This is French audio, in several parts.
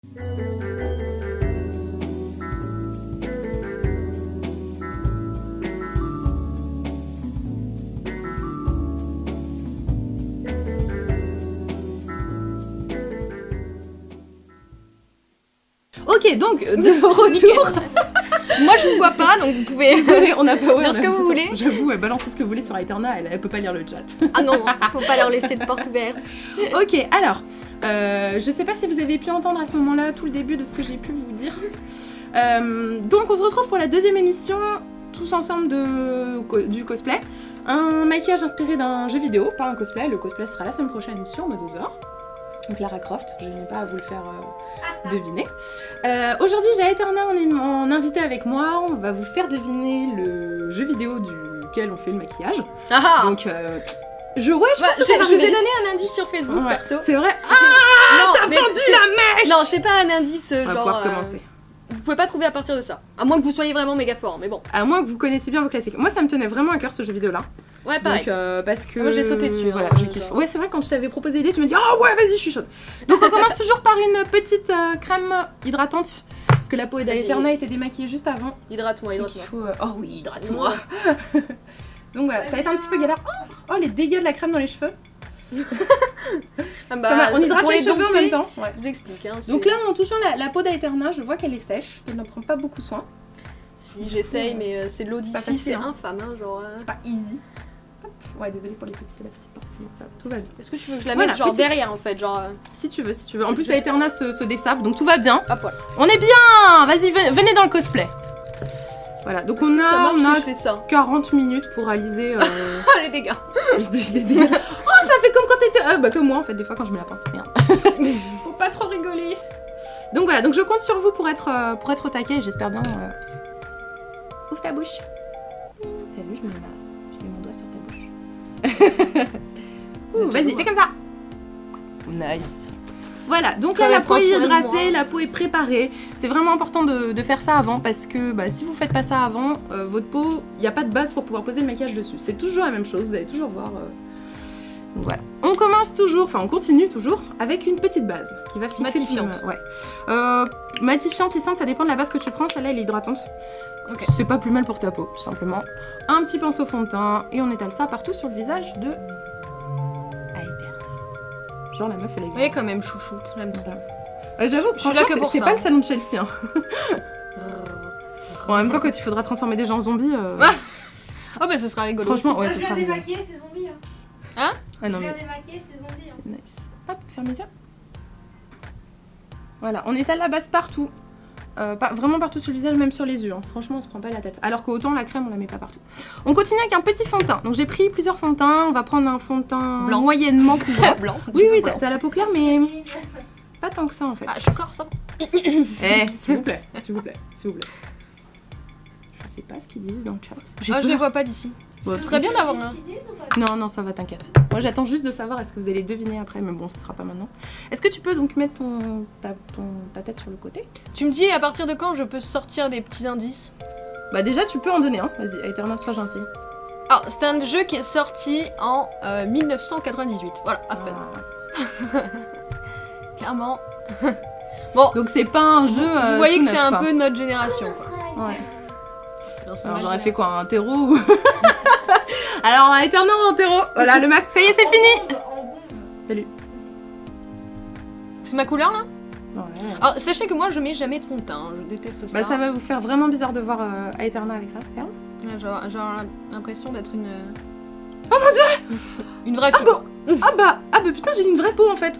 Ok, donc de retour. Moi je vous vois pas, donc vous pouvez On a pas dire ce que vous voulez. J'avoue, balancez ce que vous voulez sur Aeterna, elle peut pas lire le chat. Ah non, faut pas leur laisser de porte ouverte. Ok, alors, je sais pas si vous avez pu entendre à ce moment-là tout le début de ce que j'ai pu vous dire. Donc on se retrouve pour la deuxième émission, tous ensemble du cosplay. Un maquillage inspiré d'un jeu vidéo, pas un cosplay. Le cosplay sera la semaine prochaine sur Modosaur. Donc Lara Croft, je n'ai pas à vous le faire deviner. Aujourd'hui j'ai Aeterna en invité avec moi, on va vous faire deviner le jeu vidéo duquel on fait le maquillage. Ah Donc je vous ai donné un indice sur Facebook perso. C'est vrai. Non, t'as vendu la mèche. Non, c'est pas un indice On va genre... pouvoir commencer. Vous pouvez pas trouver à partir de ça. À moins que vous soyez vraiment méga fort, mais bon. À moins que vous connaissiez bien vos classiques. Moi ça me tenait vraiment à cœur ce jeu vidéo là. Ouais, pareil. Donc parce que... Moi j'ai sauté dessus. Voilà, hein, je kiffe. Ouais, c'est vrai, quand je t'avais proposé l'idée, tu m'as dit « Oh ouais, vas-y, je suis chaude !» Donc on commence toujours par une petite crème hydratante. Parce que la peau d'Aeterna était démaquillée juste avant. Hydrate-moi, Donc il hydrate-moi. faut... Oh oui, hydrate-moi. Moi. Donc voilà, ça va être un petit peu galère. Oh, les dégâts de la crème dans les cheveux. Ah On hydrate les cheveux en même temps. Ouais. Je vous explique. Hein, Donc là, en touchant la peau d'Aeterna, je vois qu'elle est sèche, qu'elle n'en prend pas beaucoup soin. Si j'essaye, mais c'est l'Odyssée, c'est hein. infâme. Hein, genre, C'est pas easy. Hop. Ouais, désolée pour la petite partie. Ça, tout va bien. Est-ce que tu veux que je la Voilà, mette genre petite- derrière en fait, genre... Si tu veux, si tu veux. En plus, Aeterna se dessape, donc tout va bien. Hop, voilà. On est bien. Vas-y, venez dans le cosplay. Voilà, donc on Ça a, marche si je fais ça. 40 minutes pour réaliser Ah, les dégâts. les dégâts. Oh, ça fait comme quand t'étais... bah comme moi en fait, des fois quand je mets la pince. Merde. Faut pas trop rigoler. Donc voilà, donc je compte sur vous pour être au taquet et j'espère bien... Ouvre ta bouche. T'as vu, je mets mon doigt sur ta bouche. Ouh, vas-y, fais comme ça. Nice. Voilà, donc là la peau est hydratée, la peau est préparée. C'est vraiment important de faire ça avant parce que si vous faites pas ça avant, votre peau, il n'y a pas de base pour pouvoir poser le maquillage dessus. C'est toujours la même chose, vous allez toujours voir. Donc voilà. On commence toujours, enfin on continue toujours avec une petite base qui va fixer. Matifiante. Ouais. Matifiante, lissante, ça dépend de la base que tu prends. Celle-là elle est hydratante. Ok. C'est pas plus mal pour ta peau, tout simplement. Un petit pinceau fond de teint et on étale ça partout sur le visage de Aeterna. Genre la meuf elle est... Vous voyez quand même chouchoute, j'aime trop. J'avoue, Je suis là franchement, que pour c'est ça. pas le salon de Chelsea. Hein. Bon, en même temps, quand il faudra transformer des gens en zombies... Oh bah ce sera rigolo. Franchement, aussi. ouais, je ce sera viens rigolo. démaquiller ces zombies. Hein? Ah non, Je viens mais démaquiller ces zombies. c'est nice. Hop, ferme les yeux. Voilà, on étale la base partout. Vraiment partout sur le visage, même sur les yeux. Hein. Franchement, on se prend pas la tête. Alors qu'autant la crème, on la met pas partout. On continue avec un petit fond de teint. Donc j'ai pris plusieurs fonds de teint. On va prendre un fond de teint Blanc. moyennement couvrant. Blanc. Oui, oui, blanc. t'as la peau claire, mais pas tant que ça en fait. Ah, je suis corse. Hein. Eh, s'il vous plaît, s'il vous plaît, s'il vous plaît. Je sais pas ce qu'ils disent dans le chat. J'ai Ah, je peur. les vois pas d'ici. Bon, Ce serait bien d'avoir un. Non, ça va, t'inquiète. Moi, j'attends juste de savoir est-ce que vous allez deviner après, mais bon, ce sera pas maintenant. Est-ce que tu peux donc mettre ta tête sur le côté? Tu me dis à partir de quand je peux sortir des petits indices? Bah déjà, tu peux en donner un. Vas-y, Aeterna, sois gentille. Alors, c'est un jeu qui est sorti en 1998. Voilà, à fun. Clairement. Bon, Donc c'est pas un jeu. vous voyez tout que c'est neuf, un quoi. peu notre génération. Quoi. Ouais. Alors, c'est Alors ma j'aurais fait génération. quoi, un terreau ou... Alors Aeterna en terreau. Voilà, le masque, ça y est, c'est fini. Salut. C'est ma couleur là? Ouais. Alors, sachez que moi je mets jamais de fond de teint, hein, je déteste ça. Bah ça va vous faire vraiment bizarre de voir Aeterna avec ça. Regarde. Ouais, genre l'impression d'être une. Oh mon dieu! Une vraie Ah fille. bon. Ah bah putain, j'ai une vraie peau en fait.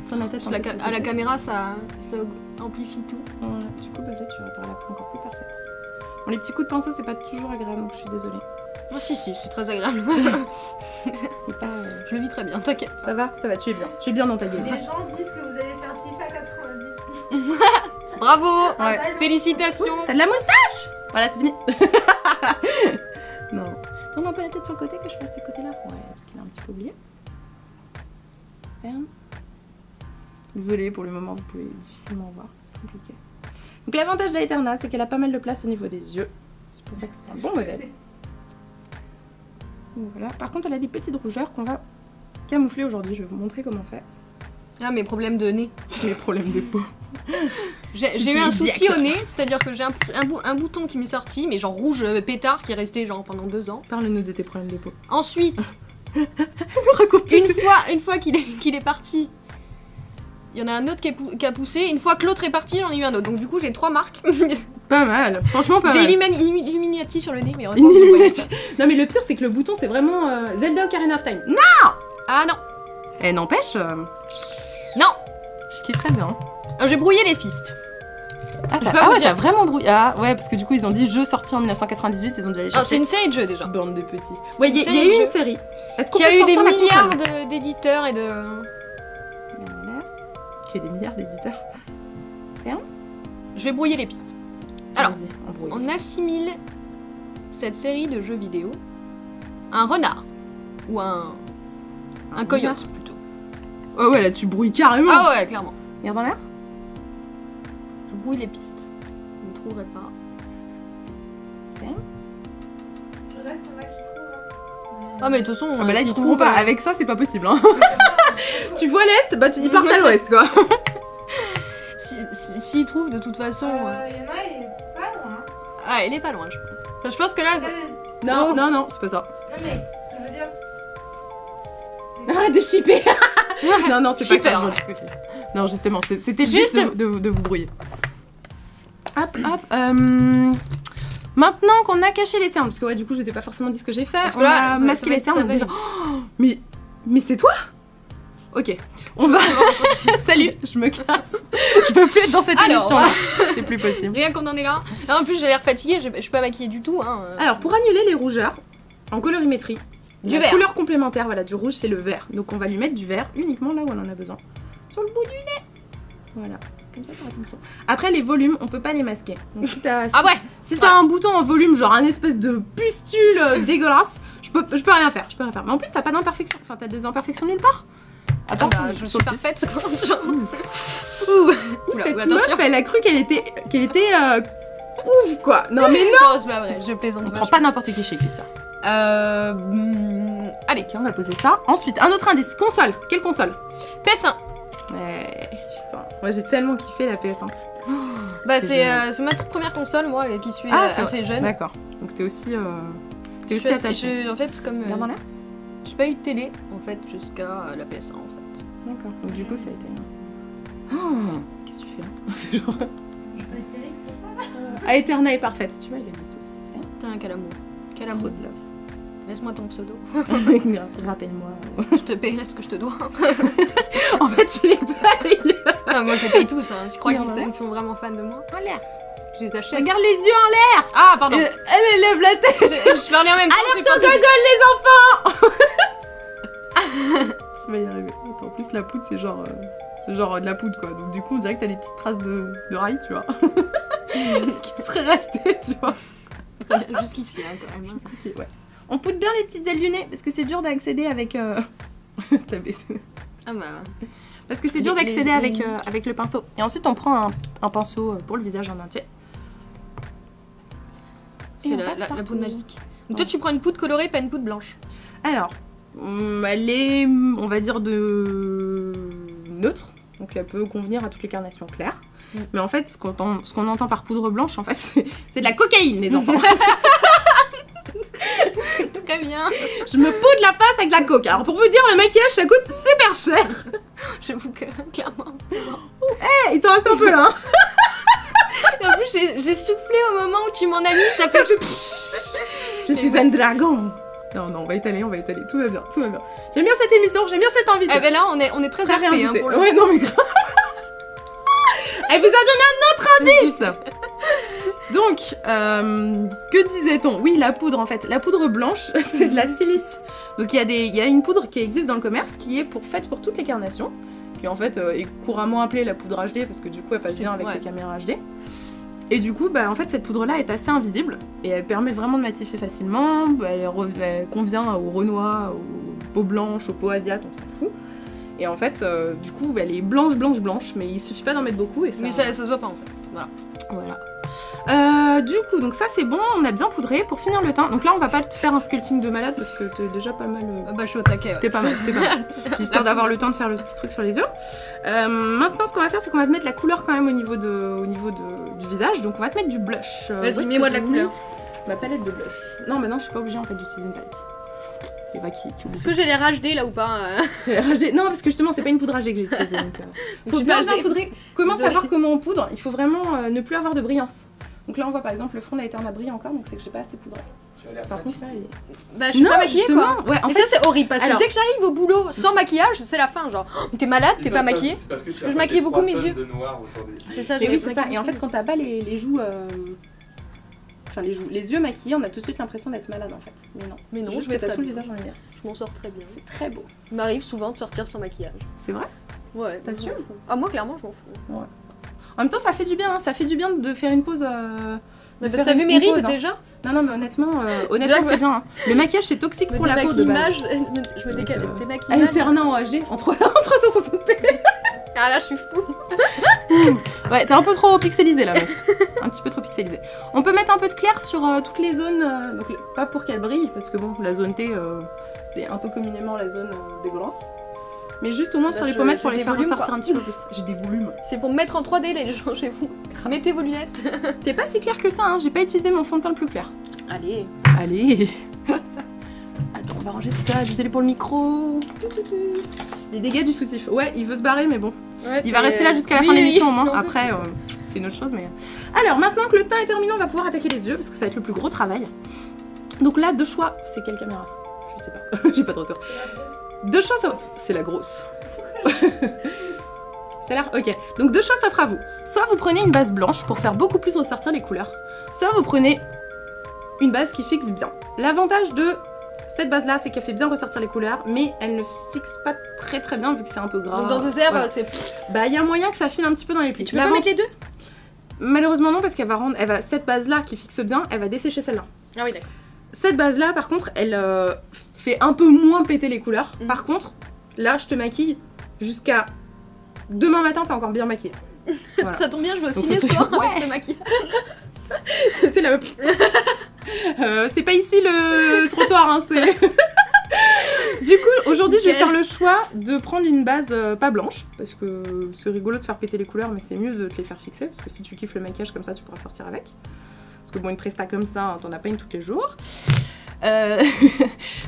Sur la tête. Parce que à la caméra ça amplifie tout. Voilà, du coup, bah là, tu auras la peau encore plus parfaite. Bon, les petits coups de pinceau, c'est pas toujours agréable, donc je suis désolée. Oh, si, c'est très agréable. C'est pas... Je le vis très bien, t'inquiète. Ça va, tu es bien. Tu es bien dans ta gueule. Les gens disent que vous allez faire FIFA 90. Bravo. Ouais. Félicitations. T'as de la moustache. Voilà, c'est fini. Non. Tourne un peu la tête sur le côté, que je fasse ce côté-là. Ouais, parce qu'il a un petit peu oublié. Ferme. Désolée, pour le moment, vous pouvez difficilement voir. C'est compliqué. Donc l'avantage d'Aeterna, c'est qu'elle a pas mal de place au niveau des yeux. C'est pour ça que c'est un bon modèle. Voilà. Par contre, elle a des petites rougeurs qu'on va camoufler aujourd'hui. Je vais vous montrer comment on fait. Ah, mes problèmes de nez. Les problèmes de peau. J'ai eu un souci au nez, c'est-à-dire que j'ai un bouton qui m'est sorti, mais genre rouge pétard, qui est resté genre pendant 2 ans. Parle-nous de tes problèmes de peau. Ensuite, Nous raconte tout. une fois qu'il est parti, il y en a un autre qui a poussé. Une fois que l'autre est parti, j'en ai eu un autre. Donc du coup, j'ai 3 marques. Pas mal, franchement pas J'ai mal. Illuminati sur le nez, mais heureusement, Une vous le voyez Illuminati. Non mais le pire c'est que le bouton c'est vraiment Zelda Ocarina of Time. Non. pas. Ah non, Eh n'empêche, non. je kifferais bien. J'ai brouillé les pistes. Ah, peux pas ah vous ouais, dire. t'as vraiment brouillé. Ah ouais, parce que du coup ils ont dit jeu sorti en 1998, ils ont dû aller Ah, chercher. c'est une série de jeux déjà. Bande de petits. Ouais, il y a série eu de une jeux. série. Est-ce qu'on Qui peut a eu des sortir la milliards console d'éditeurs et de. Qui a eu des milliards d'éditeurs. Je vais brouiller les pistes. Alors, Vas-y, embrouille. on assimile cette série de jeux vidéo à un renard. Ou un coyote plutôt. Oh ouais, là tu brouilles carrément. Ah ouais, clairement. Regarde dans l'air. Je brouille les pistes. Vous ne trouverez pas. Je reste sur ma qui trouve. Ah, mais de toute façon. Ah bah là s'ils ils trouveront pas. trouvent, Avec ça c'est pas possible. Hein. Tu vois l'est, bah tu dis part à l'ouest quoi. S'ils trouvent de toute façon. Il y en a, il est pas loin. Ah, elle est pas loin, je pense. Enfin, je pense que là. Non, Oh. non, c'est pas ça. Non mais, ce que je veux dire... Arrête de shipper. Non, non, c'est Shipper, pas grave, ouais. je m'en dis. Non, justement, c'était juste Juste- de vous brouiller. Hop, hop. Maintenant qu'on a caché les cernes, parce que ouais, du coup, je t'ai pas forcément dit ce que j'ai fait. Parce que On là, a ça masqué va les être- cernes. ça donc va déjà... être- Oh, mais c'est toi. Ok, on va. Salut, je me casse. Je peux plus être dans cette Alors, émission-là. C'est plus possible. Rien qu'on en est là. Alors, en plus, j'ai l'air fatiguée, je suis pas maquillée du tout. Hein. Alors, pour annuler les rougeurs, en colorimétrie, Du la vert. couleur complémentaire, voilà, du rouge, c'est le vert. Donc, on va lui mettre du vert uniquement là où on en a besoin. Sur le bout du nez. Voilà. Comme ça, t'auras tout le temps. Après, les volumes, on peut pas les masquer. Donc, si t'as Ah ouais. si t'as un bouton en volume, genre un espèce de pustule dégueulasse, je peux rien faire. Mais en plus, t'as pas d'imperfection. Enfin, t'as des imperfections nulle part. À Ah part bah, sur je suis le parfaite. quoi. Ouh, Oula, cette oula, meuf, attention. elle a cru qu'elle était ouf quoi. Non mais non. Non, c'est pas vrai, je plaisante. On prend pas n'importe qui chez Eclipse. Allez, Ok, on va poser ça. Ensuite, un autre indice. Console. Quelle console? PS1. Putain. Moi j'ai tellement kiffé la PS1. Bah, C'était génial. c'est ma toute première console, moi, qui suis Ah, c'est assez jeune. D'accord. Donc t'es aussi Je suis attaché. en fait, comme. Regarde dans l'air. J'ai pas eu de télé, en fait, jusqu'à la PS1, en fait. D'accord. Donc du coup ça a été. Oh, qu'est-ce que tu fais là? C'est genre. Je peux être télé comme ça. Ah, Eterna est parfaite. Tu vois, ils le disent tous. Putain, quel amour. Quel Trop amour. de love. Laisse-moi ton pseudo. Rappelle-moi. Je te paierai ce que je te dois. En fait, tu les payes. Ah, moi, je les paye tous, hein. Tu crois Regarde, qu'ils sont vraiment fans de moi? En l'air. Je les achète. Regarde les yeux en l'air. Ah, pardon. Elle lève la tête. Je parlais en même temps. j'ai Alerte pas au entendu. gogol les enfants. Je vais y arriver. Attends, en plus la poudre c'est genre de la poudre quoi. Donc du coup on dirait que t'as des petites traces de rails tu vois. Qui te seraient restées tu vois. Très bien, jusqu'ici, hein, quand même. hein. Ici, ouais. On poudre bien les petites ailes du nez parce que c'est dur d'accéder avec t'as baissé. Ah bah. Parce que c'est dur Les- d'accéder les- avec le pinceau. Et ensuite on prend un pinceau pour le visage en entier. C'est on la passe poudre partout. magique. Donc toi, tu prends une poudre colorée, pas une poudre blanche. Alors, elle est, on va dire, de neutre. Donc elle peut convenir à toutes les carnations claires. Mm. Mais en fait, ce qu'on entend par poudre blanche, en fait, c'est de la cocaïne, les enfants. Très bien. Je me poudre la face avec de la coke. Alors pour vous dire, le maquillage, ça coûte super cher. J'avoue que, clairement. Il t'en reste un peu là. Hein. Et en plus, j'ai soufflé au moment où tu m'en as mis, ça fait... Je suis un dragon. Non, on va étaler, tout va bien, J'aime bien cette émission, j'aime bien cette invité. Eh ben là, on est très Très RP, hein, réinvité. pour le Ouais, non mais grave. Elle vous a donné un autre indice. Donc, que disait-on? Oui, la poudre en fait. La poudre blanche, c'est de la silice. Donc il y a une poudre qui existe dans le commerce qui est faite pour toutes les carnations, qui en fait est couramment appelée la poudre HD parce que du coup elle passe bien avec ouais. les caméras HD. Et du coup, bah, en fait, cette poudre-là est assez invisible et elle permet vraiment de matifier facilement. Elle convient aux Renois, aux peaux blanches, aux peaux asiates, on s'en fout. Et en fait, du coup, elle est blanche, mais il suffit pas d'en mettre beaucoup. Et ça, Mais ça se voit pas, en fait. Voilà. Voilà. Du coup, donc ça c'est bon, on a bien poudré pour finir le teint. Donc là, on va pas te faire un sculpting de malade parce que t'es déjà pas mal. Bah, je suis au taquet. Ouais. T'es pas mal, t'es pas mal. C'est histoire d'avoir le temps de faire le petit truc sur les yeux. Maintenant, ce qu'on va faire, c'est qu'on va te mettre la couleur quand même au niveau du visage. Donc, on va te mettre du blush. Vas-y, mets-moi de la couleur. Ma palette de blush. Non, maintenant, je suis pas obligée en fait d'utiliser une palette. Et bah, qui Est-ce que j'ai l'air HD là ou pas Non, parce que justement, c'est pas une poudre HD que j'ai utilisée. Donc, faut bien poudrer. Comment savoir comment on poudre? Il faut vraiment ne plus avoir de brillance. Donc là, on voit par exemple le fond n'a été un brille encore, donc c'est que j'ai pas assez poudré. Tu as l'air Par contre, fatiguée. là, Bah, je suis pas maquillée quoi. Ouais, en Et fait, ça, c'est horrible parce que alors- dès que j'arrive au boulot sans maquillage, c'est la fin. Genre, t'es malade, Et t'es ça, pas ça, maquillée. c'est parce que je maquillais beaucoup mes yeux. de noir autour des... C'est ça, mais oui, je c'est ça. Et en fait, quand t'as pas les joues. Enfin, les yeux maquillés, on a tout de suite l'impression d'être malade en fait. Mais non. Mais non, C'est juste je vais que t'as très tout le bien. visage en lumière. Je m'en sors très bien. C'est très beau. Il m'arrive souvent de sortir sans maquillage. C'est vrai? Ouais, T'as je m'en sûr fous. Ah, moi, clairement, je m'en fous. En même temps, ça fait du bien. Hein. Ça fait du bien de faire une pause. Mais t'as vu mes rides pause, hein. déjà? Non, non, mais honnêtement, Déjà, c'est bien. Hein. Le maquillage, c'est toxique Je me pour la peau de base. je me Donc, démaquille Alternant en HD en 360p. Ah là, je suis fou. Ouais, t'es un peu trop pixelisé là, meuf. Un petit peu trop pixelisé. On peut mettre un peu de clair sur toutes les zones, donc pas pour qu'elle brille, parce que bon, la zone T, c'est un peu communément la zone dégueulasse. Mais juste au moins Bah, sur les pommettes j'ai pour les des faire volumes, ressortir quoi. un petit peu plus. J'ai des volumes. C'est pour me mettre en 3D les gens chez vous. Mettez vos lunettes. T'es pas si clair que ça, hein. J'ai pas utilisé mon fond de teint le plus clair. Allez. Allez. Attends, on va ranger tout ça. Désolé pour le micro. Les dégâts du soutif. Ouais, il veut se barrer, mais bon. Ouais, Il va rester là jusqu'à la fin de l'émission au moins. Après, c'est une autre chose, mais. Alors, maintenant que le teint est terminé, on va pouvoir attaquer les yeux parce que ça va être le plus gros travail. Donc là, deux choix. C'est quelle caméra? Je sais pas. J'ai pas de retour. Deux choix, ça. C'est la grosse. Ça a l'air. Ok. Donc deux choix s'offrent à vous. Soit vous prenez une base blanche pour faire beaucoup plus ressortir les couleurs. Soit vous prenez une base qui fixe bien. L'avantage de cette base-là, c'est qu'elle fait bien ressortir les couleurs, mais elle ne fixe pas très très bien vu que c'est un peu gras. Donc dans 2 heures, Voilà. c'est. Bah, il y a moyen que ça file un petit peu dans les plis. Tu peux pas mettre les deux? Malheureusement non, parce qu'elle va rendre, cette base-là qui fixe bien, elle va dessécher celle-là. Ah oui, d'accord. Cette base-là, par contre, elle fait un peu moins péter les couleurs. Mhm. Par contre, là, je te maquille jusqu'à demain matin, t'es encore bien maquillée. Voilà. Ça tombe bien, je vais au Donc, ciné ce soir ouais. avec ce maquillage. C'était la... c'est pas ici le trottoir, hein, c'est... Du coup, aujourd'hui, je vais faire le choix de prendre une base pas blanche, parce que c'est rigolo de faire péter les couleurs, mais c'est mieux de te les faire fixer, parce que si tu kiffes le maquillage comme ça, tu pourras sortir avec. Parce que bon, une presta comme ça, hein, t'en as pas une tous les jours.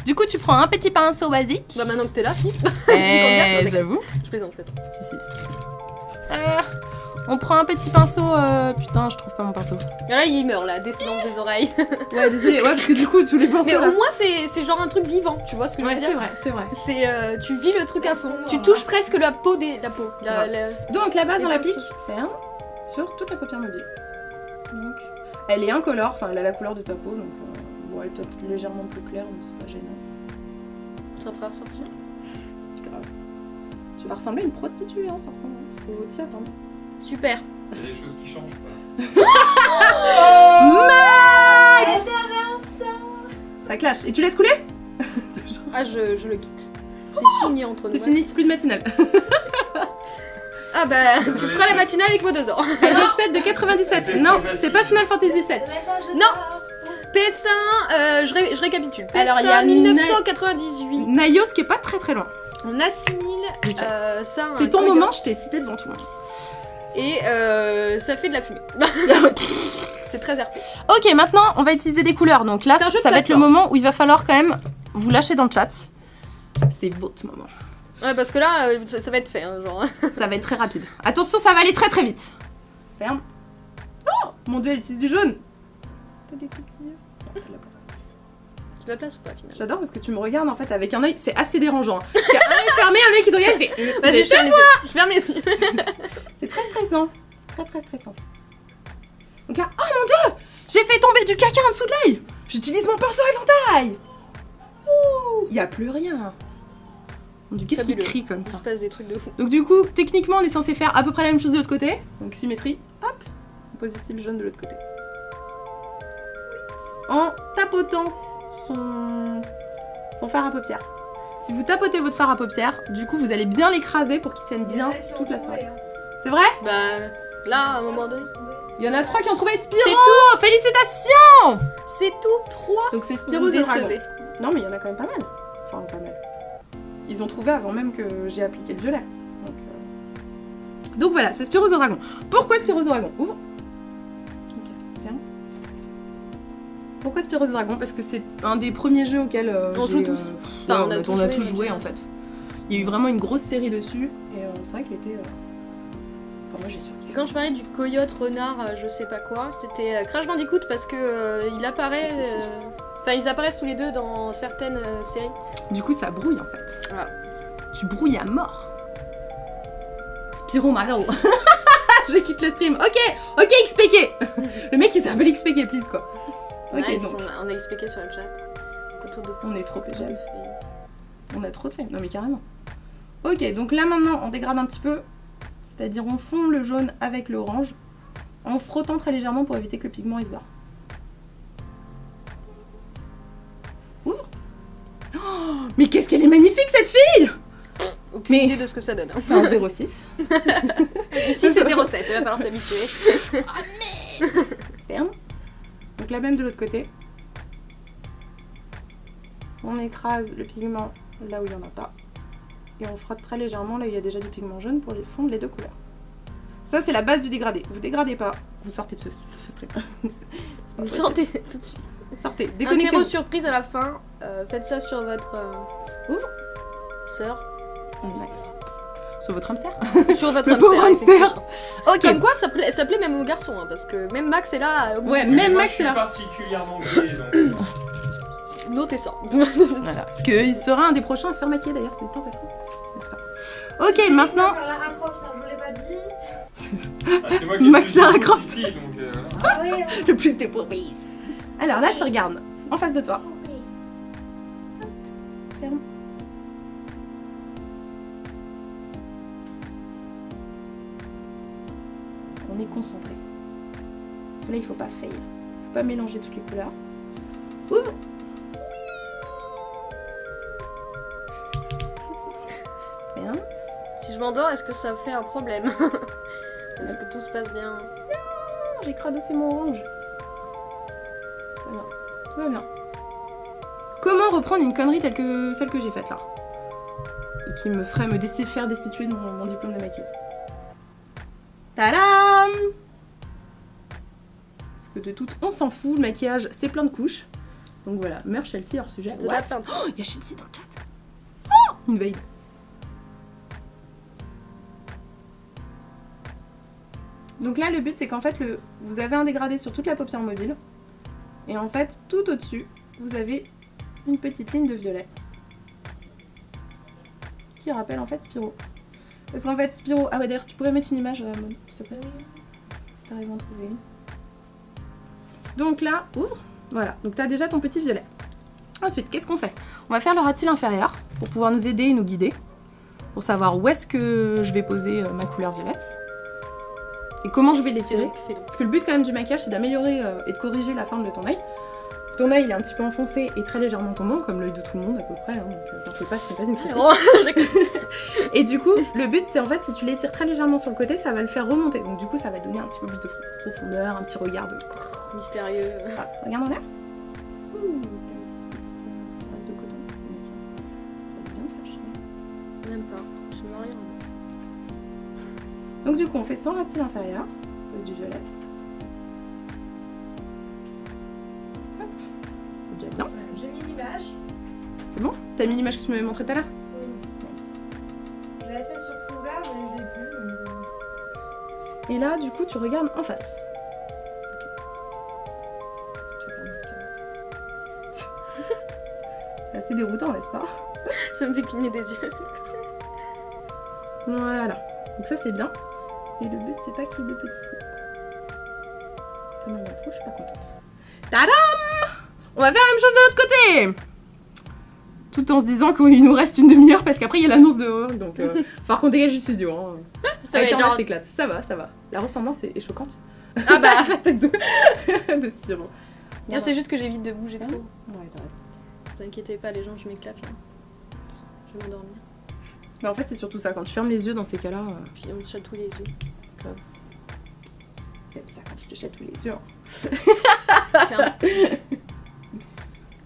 Du coup, tu prends un petit pinceau basique. Bah maintenant que t'es là, si. J'avoue. Je plaisante, je plaisante. Si, si. On prend un petit pinceau. Putain, je trouve pas mon pinceau. Et là, il meurt, là, descendance des oreilles. Ouais, désolé. Ouais, parce que du coup, tous les pinceaux. Mais là. au moins, c'est genre un truc vivant, tu vois ce que je veux Ouais, dire? c'est vrai, c'est vrai. C'est tu vis le truc à fond. Tu touches presque la peau des. La peau. Donc la base, Les on l'applique pinceaux. ferme sur toute la paupière mobile. Donc, elle est incolore, enfin, elle a la couleur de ta peau, donc bon, elle est peut-être légèrement plus claire, mais c'est pas gênant. Ça fera ressortir. Grave. Tu vas ressembler à une prostituée, hein, sans faut t'y attendre. Super. Il y a des choses qui changent, quoi. Ça clash. Et tu laisses couler? C'est genre- Ah, je le quitte. C'est fini entre nous. C'est fini, plus de matinale. Ah bah, je ferai la matinale avec vos 2 ans. Top 7 de 97. C'était Non, trop facile. c'est pas Final Fantasy 7. Non. PS1, je récapitule. PS1 Alors, il y a 1998. Naïos qui est pas très très loin. On assimile Du chat. ça à un C'est ton coyote moment, je t'ai cité devant tout le monde. Et ça fait de la fumée. C'est très RP. Ok, maintenant on va utiliser des couleurs. Donc là, C'est un jeu de ça va être le plateforme. moment où il va falloir quand même vous lâcher dans le chat. C'est votre moment. Ouais, parce que là, ça va être fait, hein, genre. Ça va être très rapide. Attention, ça va aller très très vite. Ferme. Oh mon dieu, elle utilise du jaune. T'as des tout petits yeux. J'ai de la place ou pas, finalement? J'adore parce que tu me regardes en fait avec un œil, c'est assez dérangeant. Hein. Parce qu'il y a un œil fermé, un œil qui te regarde, il fait. Vas-y, je ferme les yeux. Je ferme les yeux. C'est très stressant. C'est très très stressant. Donc là, oh mon dieu, j'ai fait tomber du caca en dessous de l'œil. J'utilise mon pinceau éventail. Ouh, il y a plus rien. Mon dieu, qu'est-ce qu'il Fabuleux. crie comme Il ça? se passe des trucs de fou. Donc du coup, techniquement, on est censé faire à peu près la même chose de l'autre côté. Donc symétrie, hop, on pose ici le jaune de l'autre côté. En tapotant son fard à paupières. Si vous tapotez votre fard à paupières, du coup, vous allez bien l'écraser pour qu'il tienne bien toute la soirée. C'est vrai? Bah, là, à un moment donné. Il y en a 3 qui ont trouvé Spyro. C'est tout. Félicitations. C'est tout, 3. Donc c'est Vous Spyro me the Dragon. décevez. Non mais il y en a quand même pas mal. Enfin pas mal. Ils ont trouvé avant même que j'ai appliqué le violet. Donc voilà, c'est Spyro the Dragon. Pourquoi Spyro the Dragon? Ouvre. Ok, ferme. Pourquoi Spyro the Dragon? Parce que c'est un des premiers jeux auxquels On joue tous. ouais, Enfin, on a tous joué, joué en fait. Il y a eu vraiment une grosse série dessus et c'est vrai qu'il était. Enfin moi j'ai surkiffé. Quand je parlais du coyote, renard, je sais pas quoi, c'était Crash Bandicoot parce que il apparaît. Enfin, ils apparaissent tous les deux dans certaines séries. Du coup ça brouille en fait. Voilà. Tu brouilles à mort. Spyro Mario. Je quitte le stream. Ok, XPK. Le mec il s'appelle XPK, please quoi. Ok, Nice, donc. on a expliqué sur le chat. On est trop PGL. On a trop de fame. Non mais carrément. Ok, donc là maintenant on dégrade un petit peu. C'est-à-dire on fond le jaune avec l'orange en frottant très légèrement pour éviter que le pigment il se barre. Ouvre. Oh, mais qu'est-ce qu'elle est magnifique cette fille! Aucune Mais- idée de ce que ça donne. Hein. Enfin, 0,6. Ici c'est 0,7, il va falloir t'habituer. Ferme. Donc la même de l'autre côté. On écrase le pigment là où il n'y en a pas. Et on frotte très légèrement là où il y a déjà du pigment jaune pour les fondre les deux couleurs. Ça c'est la base du dégradé. Vous dégradez pas, vous sortez de ce stream. C'est pas Vous possible. sortez tout de suite. Sortez, Un déconnectez. terreau surprise à la fin. Faites ça sur votre Ouvre. sœur. Max. Sur votre hamster. Sur votre Le pauvre hamster. effectivement. Ok. Comme quoi, ça plaît même aux garçons, hein, parce que même Max est là. Ouais, Oui, même moi, Max je suis est là. particulièrement gay, donc... Notez ça. Voilà. Parce qu'il sera un des prochains à se faire maquiller d'ailleurs, c'est le temps passé. N'est-ce pas? Ok, maintenant. Par Lara Croft, hein, je vous l'ai pas dit. Ah, c'est moi qui ai Max le plus de Lara doutes Croft. ici, donc voilà. Ah oui, hein. Le plus de pourprises. Alors là, tu regardes en face de toi. Ferme. On est concentré. Parce que là, il faut pas fail. Il faut pas mélanger toutes les couleurs. Ouvre. Ferme. Si je m'endors, est-ce que ça fait un problème? Est-ce que tout se passe bien? Ah, j'ai cradossé mon orange. Non, tout va bien. Comment reprendre une connerie telle que celle que j'ai faite là? Et qui me ferait faire destituer de mon diplôme de maquilleuse. Tadam! Parce que de tout, on s'en fout, le maquillage c'est plein de couches. Donc voilà, meurt Chelsea hors sujet. De la peinture. Oh, il y a Chelsea dans le chat. Oh, invade. Donc là, le but, c'est qu'en fait, vous avez un dégradé sur toute la paupière mobile. Et en fait, tout au-dessus, vous avez une petite ligne de violet. Qui rappelle en fait Spyro. Parce qu'en fait, Spyro... Ah ouais, d'ailleurs, si tu pourrais mettre une image, Maud, s'il te plaît. Si t'arrives à en trouver une. Donc là, ouvre. Voilà, donc t'as déjà ton petit violet. Ensuite, qu'est-ce qu'on fait? On va faire le ras de cils inférieur pour pouvoir nous aider et nous guider. Pour savoir où est-ce que je vais poser ma couleur violette. Et comment je vais l'étirer. Parce que le but quand même du maquillage, c'est d'améliorer et de corriger la forme de ton œil. Ton œil, il est un petit peu enfoncé et très légèrement tombant, comme l'œil de tout le monde à peu près. Hein, donc t'en fais pas, c'est pas une critique. Oh, Et du coup, le but, c'est en fait, si tu l'étires très légèrement sur le côté, ça va le faire remonter. Donc du coup, ça va donner un petit peu plus de profondeur, un petit regard de... mystérieux. Ah, regarde en l'air. Ouh, t'as une petite trace de coton. Ça va bien te lâcher. Même pas. Je me rien. Donc du coup, on fait son ras de cils inférieur. On pose du violet. Hop. C'est déjà bien. J'ai mis l'image. C'est bon? T'as mis l'image que tu m'avais montrée tout à l'heure? Oui. Nice. Je l'avais fait sur fond vert, mais je l'ai plus. Donc, Et là, du coup, tu regardes en face. C'est assez déroutant, n'est-ce pas? Ça me fait cligner des yeux. Voilà. Donc ça, c'est bien. Et le but, c'est pas qu'il y ait de petits trous. Comme il y en a trop, je suis pas contente. Tadam! On va faire la même chose de l'autre côté! Tout en se disant qu'il nous reste une demi-heure parce qu'après il y a l'annonce de donc il va falloir qu'on dégage du studio. Hein. Ça va Avec être Carla genre... s'éclate. Ça va, ça va. La ressemblance est choquante. Ah bah La tête de Spyro. Moi, c'est juste que j'évite de bouger trop. Ouais, t'as raison. Ne vous inquiétez pas, les gens, je m'éclate là. Je vais m'endormir. Mais en fait, c'est surtout ça. Quand tu fermes les yeux dans ces cas-là, Puis on me chatouille les yeux. t'aimes ça quand je te te jette tous les yeux. Carrément.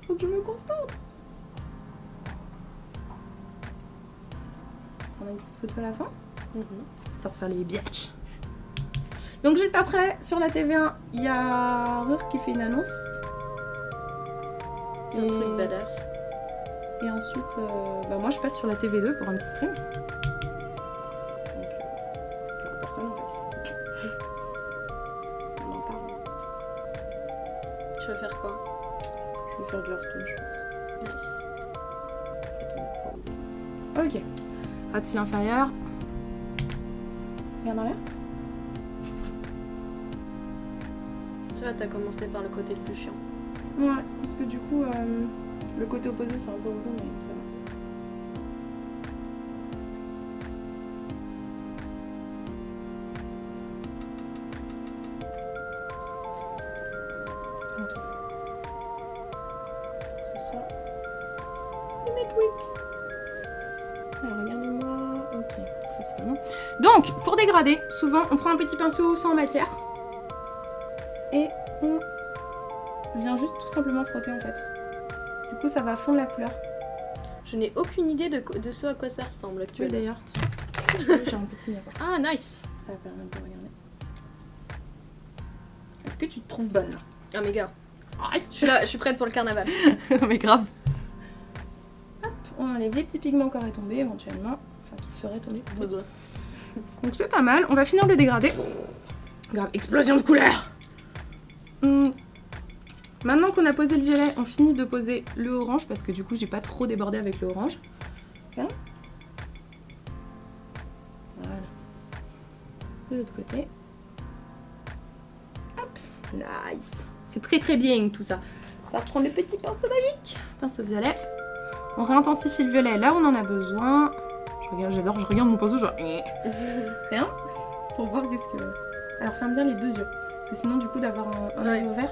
Faut que je me concentre. On a une petite photo à la fin. Histoire de faire les biatchs. Donc juste après, sur la TV1, il y a Rur qui fait une annonce. Un truc badass. Et ensuite, moi je passe sur la TV2 pour un petit stream. Donc, il y aura personne en fait. On en parle. Tu vas faire quoi? Je vais faire de Hearthstone, je pense. Nice. Attends, ok. Rat-il inférieur. Regarde dans l'air. Tu vois, t'as commencé par le côté le plus chiant. Ouais, parce que du coup, le côté opposé c'est un peu relou, mais ça va. Ok. Ce soir, c'est Netwick. Alors, regardez-moi. Ok, ça c'est pas bon. Donc, pour dégrader, souvent on prend un petit pinceau sans matière et on vient juste tout simplement frotter en fait. Du coup, ça va fondre la couleur. Je n'ai aucune idée de ce à quoi ça ressemble Oui, actuellement. d'ailleurs. J'ai un petit miroir. Ah, nice. Ça va permettre de regarder. Est-ce que tu te trouves bonne là? Ah, mes gars. Arrête. Je suis là, je suis prête pour le carnaval. Non mais grave. Hop, on enlève les petits pigments qui auraient tombé éventuellement. Enfin, qui seraient tombés plutôt. Donc c'est pas mal. On va finir le dégradé. Grave, explosion de couleurs. Maintenant qu'on a posé le violet, on finit de poser le orange parce que du coup j'ai pas trop débordé avec le orange. Ok. Voilà. De l'autre côté. Hop. Nice. C'est très très bien tout ça. On va reprendre le petit pinceau magique. Pinceau violet. On réintensifie le violet là où on en a besoin. J'adore, je regarde mon pinceau genre... Rien. Pour voir qu'est-ce que... Alors ferme bien les deux yeux. Parce que sinon du coup d'avoir un œil au vert,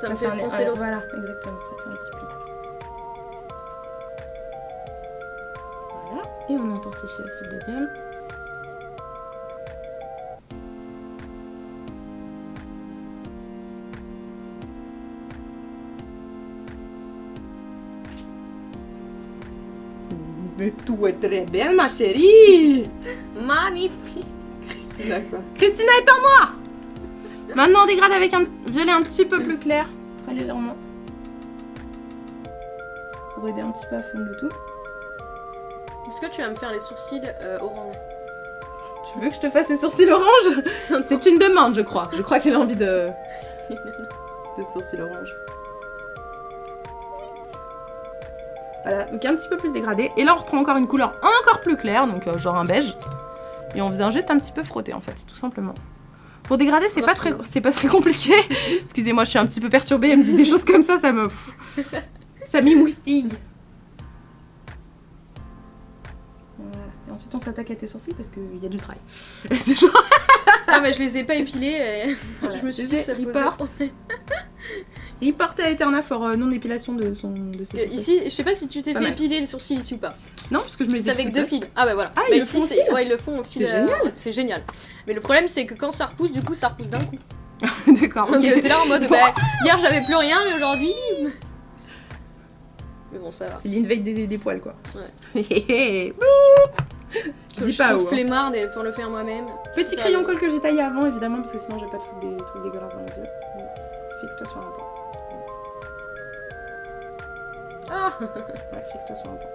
Ça me fait froncer l'autre. Voilà, exactement. Ça te fait un petit pli. Voilà. Et on intensifie aussi le deuxième. Mais tout est très bien, ma chérie. Magnifique. Christina, quoi. Christina est en moi. Maintenant, on dégrade avec un violet un petit peu plus clair, très légèrement. Pour aider un petit peu à fondre le tout. Est-ce que tu vas me faire les sourcils orange? Tu veux que je te fasse les sourcils orange? C'est une demande, je crois. Je crois qu'elle a envie de sourcils orange. Voilà, donc un petit peu plus dégradé. Et là, on reprend encore une couleur encore plus claire, donc genre un beige. Et on vient juste un petit peu frotter, en fait, tout simplement. Pour dégrader, c'est pas très compliqué. Excusez-moi, je suis un petit peu perturbée. Elle me dit des choses comme ça me... ça m'émoustille. Voilà. Et ensuite, on s'attaque à tes sourcils parce qu'il y a du travail. C'est genre... Ah, mais je les ai pas épilés et Voilà. je me suis dit que ça posait. Report à Eterna for non-épilation de ses sourcils. Ici, je sais pas si tu t'es Pas fait mal. épiler les sourcils ici ou pas. Non, parce que je me les C'est ai avec toutes deux seules. fils. Ah bah voilà. Ah, Bah ils le ici, font au fil. ouais, ils le font au fil. C'est génial. C'est génial. Mais le problème, c'est que quand ça repousse, du coup, ça repousse d'un coup. D'accord, Donc ok. t'es là en mode, bah, hier j'avais plus rien, mais aujourd'hui. Mais bon, ça va. C'est l'invade des poils, quoi. Ouais. Je dis pas Je où. trouve Hein. flemmard pour le faire moi-même. Petit crayon colle que j'ai taillé avant, évidemment, parce que sinon je vais pas te foutre des trucs dégueulasses dans les yeux. Fixe-toi sur un point. Ah. Ouais, fixe-toi sur un point.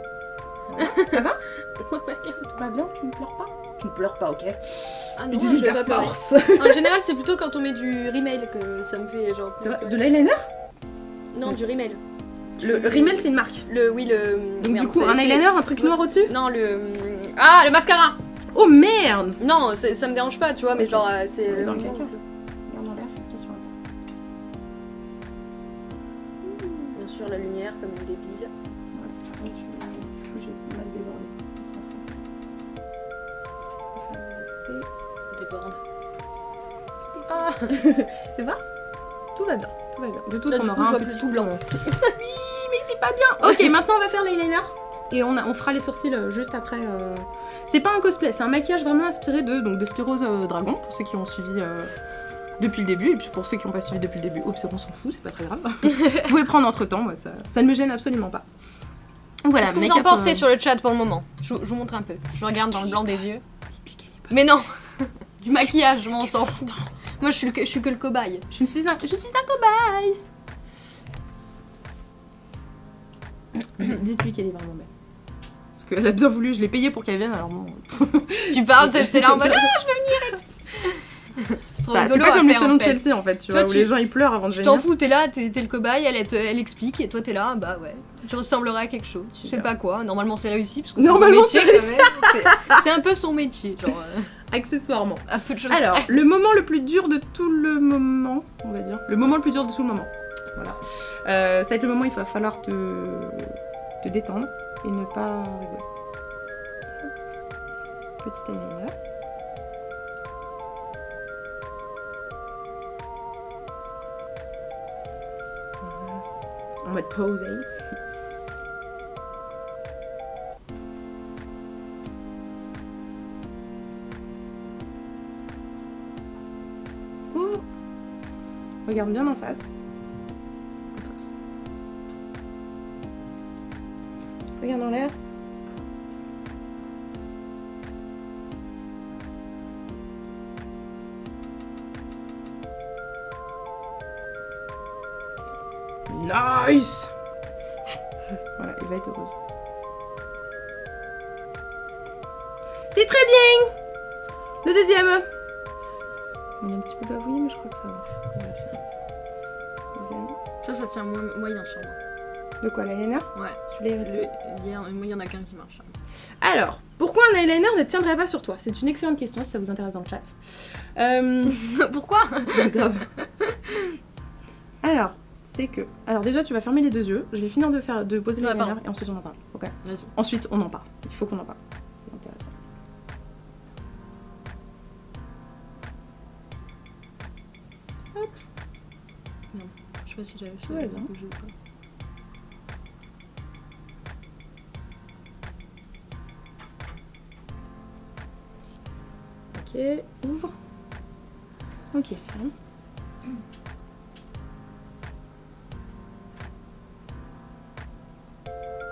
Voilà. Ça va? Tout va bien? Tu ne pleures pas? Tu ne pleures pas, ok? Ah non, Utilise je vais la pas pleurer. force. En général, c'est plutôt quand on met du rimel que ça me fait genre. C'est vrai? pleurer. De l'eyeliner? Non, du rimel. Le Rimmel, c'est une marque. Oui, le. Donc merde, du coup, c'est- un c'est- eyeliner, un truc noir au-dessus? Non, Ah, le mascara. Oh merde! Non, ça me dérange pas, tu vois, mais genre, c'est. On est dans le moment caca. où Regarde dans l'air, fixe-toi sur un point. Bien sûr, la lumière comme une débile. Ouais, du coup, j'ai mal débordé. On s'en fout. Déborde. Ah! Ça va? Tout va bien, tout va bien. De tout, Là, on du coup, aura je un vois petit plus tout blanc. Oui, mais c'est pas bien. Ok, maintenant on va faire l'eyeliner. Et on fera les sourcils juste après. C'est pas un cosplay, c'est un maquillage vraiment inspiré de Spiro's Dragon, pour ceux qui ont suivi depuis le début. Et puis pour ceux qui n'ont pas suivi depuis le début, oups, on s'en fout, c'est pas très grave. Vous pouvez prendre entre temps, moi ça ne me gêne absolument pas. Voilà, Qu'est-ce que vous en make-up, pensez sur le chat pour le moment? Je vous montre un peu. Je regarde dans le blanc des yeux. Mais non. Du maquillage, on s'en fout. Moi, je suis que le cobaye. Je suis un cobaye. Dites-lui qu'elle est vraiment belle. Parce qu'elle a bien voulu, je l'ai payée pour qu'elle vienne, alors bon. Tu parles, j'étais là en mode je veux venir et tout. C'est pas comme les salons de Chelsea en fait, tu vois, où les gens ils pleurent avant de Tu venir. t'en fous, t'es là, t'es le cobaye, elle explique et toi t'es là, bah ouais. Je ressemblerai à quelque chose. Je sais pas quoi. Normalement c'est réussi parce que Normalement, c'est son métier quand même. C'est un peu son métier, genre. Accessoirement. À peu de choses. Alors, le moment le plus dur de tout le moment, on va dire. Le moment le plus dur de tout le moment. Voilà. Ça va être le moment où il va falloir te détendre et ne pas rigoler. Petit eyeliner. En mode pose. Ouvre. Regarde bien en face. Regarde en l'air. Nice. Voilà, il va être heureuse. C'est très bien. Le deuxième. On est un petit peu bavouillé, mais je crois que ça va. Deuxième. Ça tient moyen sur moi. De quoi, l'eyeliner? Ouais. Celui-là, il reste. Moi, il y en a qu'un qui marche. Alors, pourquoi un eyeliner ne tiendrait pas sur toi? C'est une excellente question si ça vous intéresse dans le chat. Pourquoi? Grave. Alors, c'est que... Alors déjà, tu vas fermer les deux yeux. Je vais finir de poser Ouais, l'eyeliner et ensuite on en parle. Ok. Vas-y. Ensuite, on en parle. Il faut qu'on en parle. C'est intéressant. Hop. Je sais pas si j'avais fait. Ouais, non. Ok, ouvre. Ok, ferme.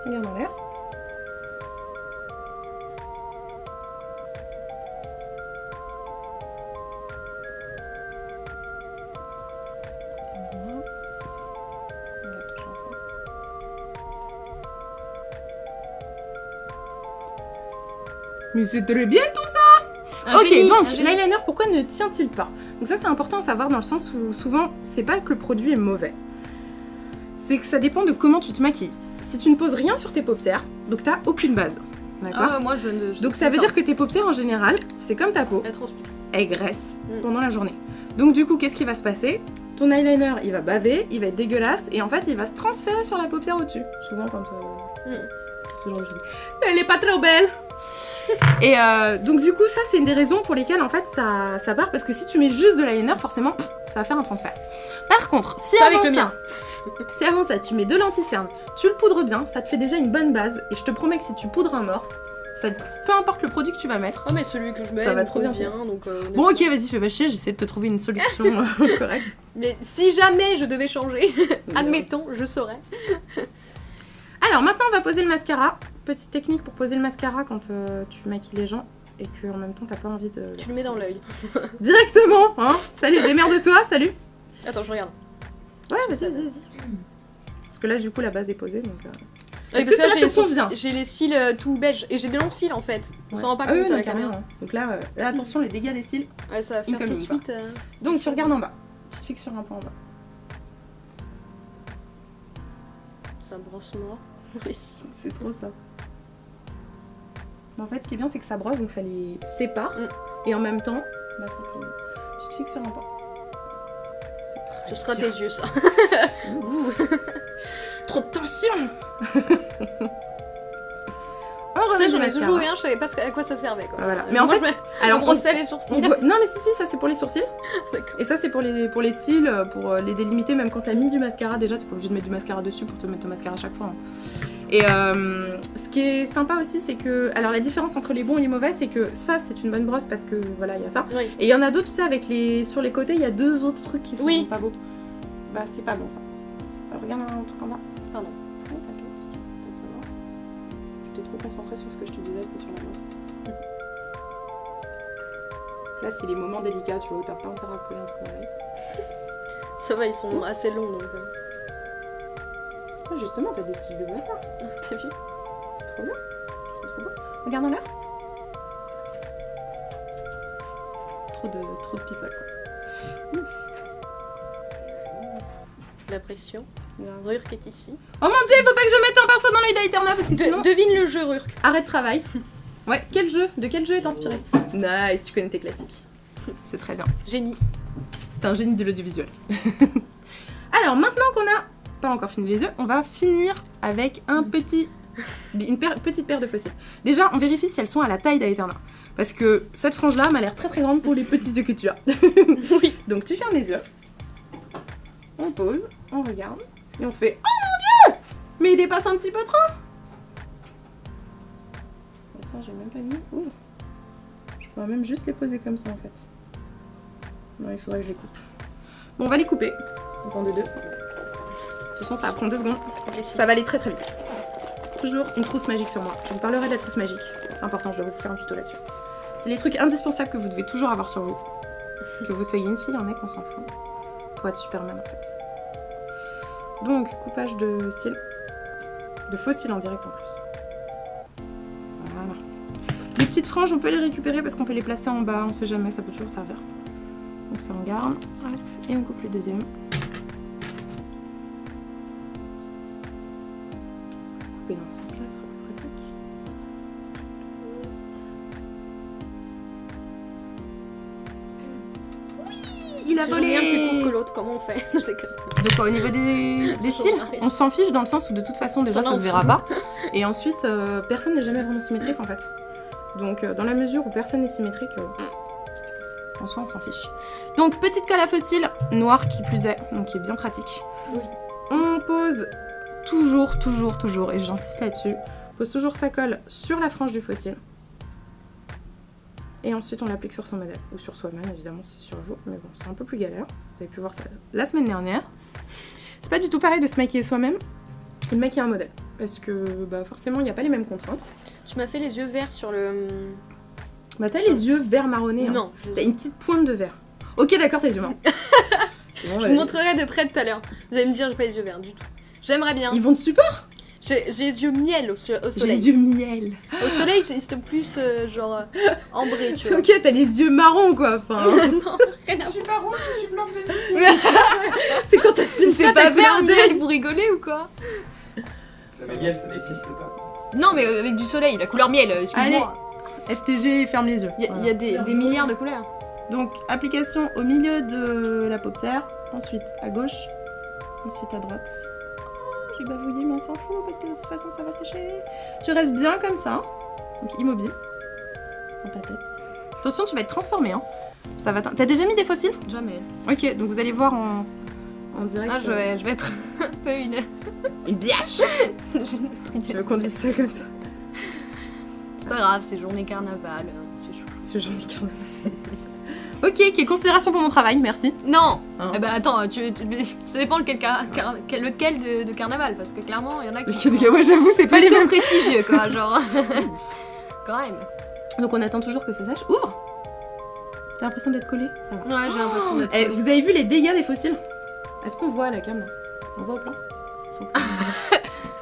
Regarde en l'air. Voilà. Regarde toujours en face. Mais c'est très bien tout ça! Ok, donc l'eyeliner, pourquoi ne tient-il pas? Donc ça c'est important à savoir dans le sens où souvent c'est pas que le produit est mauvais, c'est que ça dépend de comment tu te maquilles. Si tu ne poses rien sur tes paupières, donc t'as aucune base, d'accord? Ah, moi je ne. Donc ça veut dire que tes paupières en général, c'est comme ta peau, Elle transpire. elle graisse pendant la journée. Donc du coup, qu'est-ce qui va se passer? Ton eyeliner, il va baver, il va être dégueulasse et en fait il va se transférer sur la paupière au-dessus. Souvent quand c'est ce genre de choses. Elle est pas trop belle. Et donc du coup ça c'est une des raisons pour lesquelles en fait ça part, parce que si tu mets juste de l'eyeliner forcément ça va faire un transfert. Par contre si avant ça tu mets de l'anti-cerne, tu le poudres bien, ça te fait déjà une bonne base et je te promets que si tu poudres un mort, peu importe le produit que tu vas mettre. Ah mais celui que je mets ça va trop bien. Donc, bon ok vas-y fais pas chier, j'essaie de te trouver une solution correcte. Mais si jamais je devais changer, admettons, je saurais. Alors maintenant on va poser le mascara. Petite technique pour poser le mascara quand tu maquilles les gens et que en même temps t'as pas envie de... Tu le mets dans l'œil. Directement hein. Salut, démerde-toi, salut. Attends, je regarde. Ouais, vas-y. Parce que là du coup la base est posée donc... Est-ce que cela te convient? J'ai les cils tout beige et j'ai des longs cils en fait. On s'en rend pas ah compte oui, à la caméra. Donc là, attention les dégâts des cils. Ouais, ça va faire tout de suite. Donc tu regardes en bas. Tu te fixes sur un point en bas. Ça brosse noir. Les cils. C'est trop ça. Mais en fait, ce qui est bien, c'est que ça brosse, donc ça les sépare. Et en même temps, bah, ça te... Tu te fixes sur un point. Ce sera tes yeux, ça. Trop de tension. Ça, j'en ai toujours rien, je savais pas à quoi ça servait. Quoi. Voilà. Mais en fait, alors on brossait les sourcils. Non, mais si, ça c'est pour les sourcils. D'accord. Et ça c'est pour les cils, pour les délimiter, même quand t'as mis du mascara. Déjà, t'es pas obligé de mettre du mascara dessus pour te mettre ton mascara à chaque fois. Hein. Et ce qui est sympa aussi, c'est que... Alors la différence entre les bons et les mauvais, c'est que ça, c'est une bonne brosse parce que voilà, il y a ça. Oui. Et il y en a d'autres, tu sais, avec les... sur les côtés, il y a 2 autres trucs qui sont Oui. pas beaux. Bah c'est pas bon ça. Alors, regarde un truc en bas. Pardon. Ouais, t'inquiète, pas savoir. J'étais trop concentrée sur ce que je te disais, c'est sur la brosse. Là, c'est les moments délicats, tu vois, où t'as pas intérêt à coller un truc dans l'œil. Ça va, ils sont assez longs donc. Ah, justement, t'as décidé de me faire. T'as vu? C'est trop bien. C'est trop beau. Regarde en l'air. Trop de people, quoi. Ouf. La pression. Regarde. Rurk est ici. Oh mon dieu, il faut pas que je mette un pinceau dans l'œil d'Aeterna parce que sinon... Devine le jeu, Rurk. Arrête travail. Ouais, quel jeu? De quel jeu est inspiré? Nice, tu connais tes classiques. C'est très bien. Génie. C'est un génie de l'audiovisuel. Alors, maintenant qu'on a pas encore fini les yeux, on va finir avec petite paire de fossiles. Déjà, on vérifie si elles sont à la taille d'Aeterna. Parce que cette frange-là m'a l'air très très grande pour les petits yeux que tu as. Oui. Donc tu fermes les yeux, on pose, on regarde, et on fait « Oh mon dieu! Mais il dépasse un petit peu trop !» Attends, j'ai même pas mis... Ouvre. Je pourrais même juste les poser comme ça en fait. Non, il faudrait que je les coupe. Bon, on va les couper. On prend de 2. De toute façon, ça va prendre 2 secondes. Ça va aller très très vite. Toujours une trousse magique sur moi. Je vous parlerai de la trousse magique. C'est important, je dois vous faire un tuto là-dessus. C'est les trucs indispensables que vous devez toujours avoir sur vous. Que vous soyez une fille, un mec, on s'en fout. Pour être Superman en fait. Donc, coupage de cils. De faux cils en direct en plus. Voilà. Les petites franges, on peut les récupérer parce qu'on peut les placer en bas. On sait jamais, ça peut toujours servir. Donc ça on garde. Hop, et on coupe le deuxième. Couper dans ce sens-là, ça sera plus pratique. Il a Si j'en ai un plus volé. court que l'autre, comment on fait? De quoi? Au niveau des cils, on s'en fiche dans le sens où de toute façon déjà T'en ça as se en verra dessous. pas. Et ensuite, personne n'est jamais vraiment symétrique en fait. Donc dans la mesure où personne n'est symétrique, en soi on s'en fiche. Donc petite colle à faux cils, noire qui plus est, donc qui est bien pratique. Oui. On pose toujours, et j'insiste là-dessus, pose toujours sa colle sur la frange du faux cil. Et ensuite on l'applique sur son modèle, ou sur soi-même évidemment si c'est sur vous, mais bon c'est un peu plus galère, vous avez pu voir ça la semaine dernière. C'est pas du tout pareil de se maquiller soi-même et de maquiller un modèle, parce que bah, forcément il n'y a pas les mêmes contraintes. Tu m'as fait les yeux verts sur le. Bah t'as les yeux vert marronnés, hein. Non. T'as une petite pointe de vert. Ok d'accord, t'as les yeux marrons. Bon, Je vous montrerai de près tout à l'heure. Vous allez me dire, j'ai pas les yeux verts du tout. J'aimerais bien. Ils vont de super. J'ai les yeux miel au J'ai soleil. les yeux miel. Au soleil, j'ai plus genre ambré, tu C'est vois. ok, t'as les yeux marrons quoi, enfin. Rien à Je suis pas rouge, je suis blanc de C'est quand t'assumes C'est ta pas vert, couleur d'œil. miel, vous rigolez ou quoi? La miel, ça n'existe pas. Non, mais avec du soleil, la couleur miel, excuse-moi. FTG, ferme les yeux. Il y a des milliards de couleurs. Donc, application au milieu de la paupière, ensuite à gauche, ensuite à droite. Oh, j'ai bavouillé, mais on s'en fout parce que de toute façon ça va sécher. Tu restes bien comme ça, donc immobile, dans ta tête. Attention, tu vas être transformé, hein. Ça va. T'as déjà mis des fossiles? Jamais. Ok, donc vous allez voir en direct. Ah, je vais être un peu une biache. Tu veux qu'on dise ça comme ça? C'est pas grave, c'est journée carnaval, c'est chou. Ce genre de carnaval. Ok, quelle considération pour mon travail, merci. Non. Hein. Eh ben attends, ça dépend lequel de carnaval, parce que clairement, il y en a qui sont Ouais, j'avoue, c'est pas les plutôt mêmes. prestigieux, quoi, genre. Quand même. Donc on attend toujours que ça sèche. Ouvre. T'as l'impression d'être collé? Ça va. Ouais, j'ai l'impression d'être. Eh, vous avez vu les dégâts des fossiles? Est-ce qu'on voit à la cam là? On voit au plan?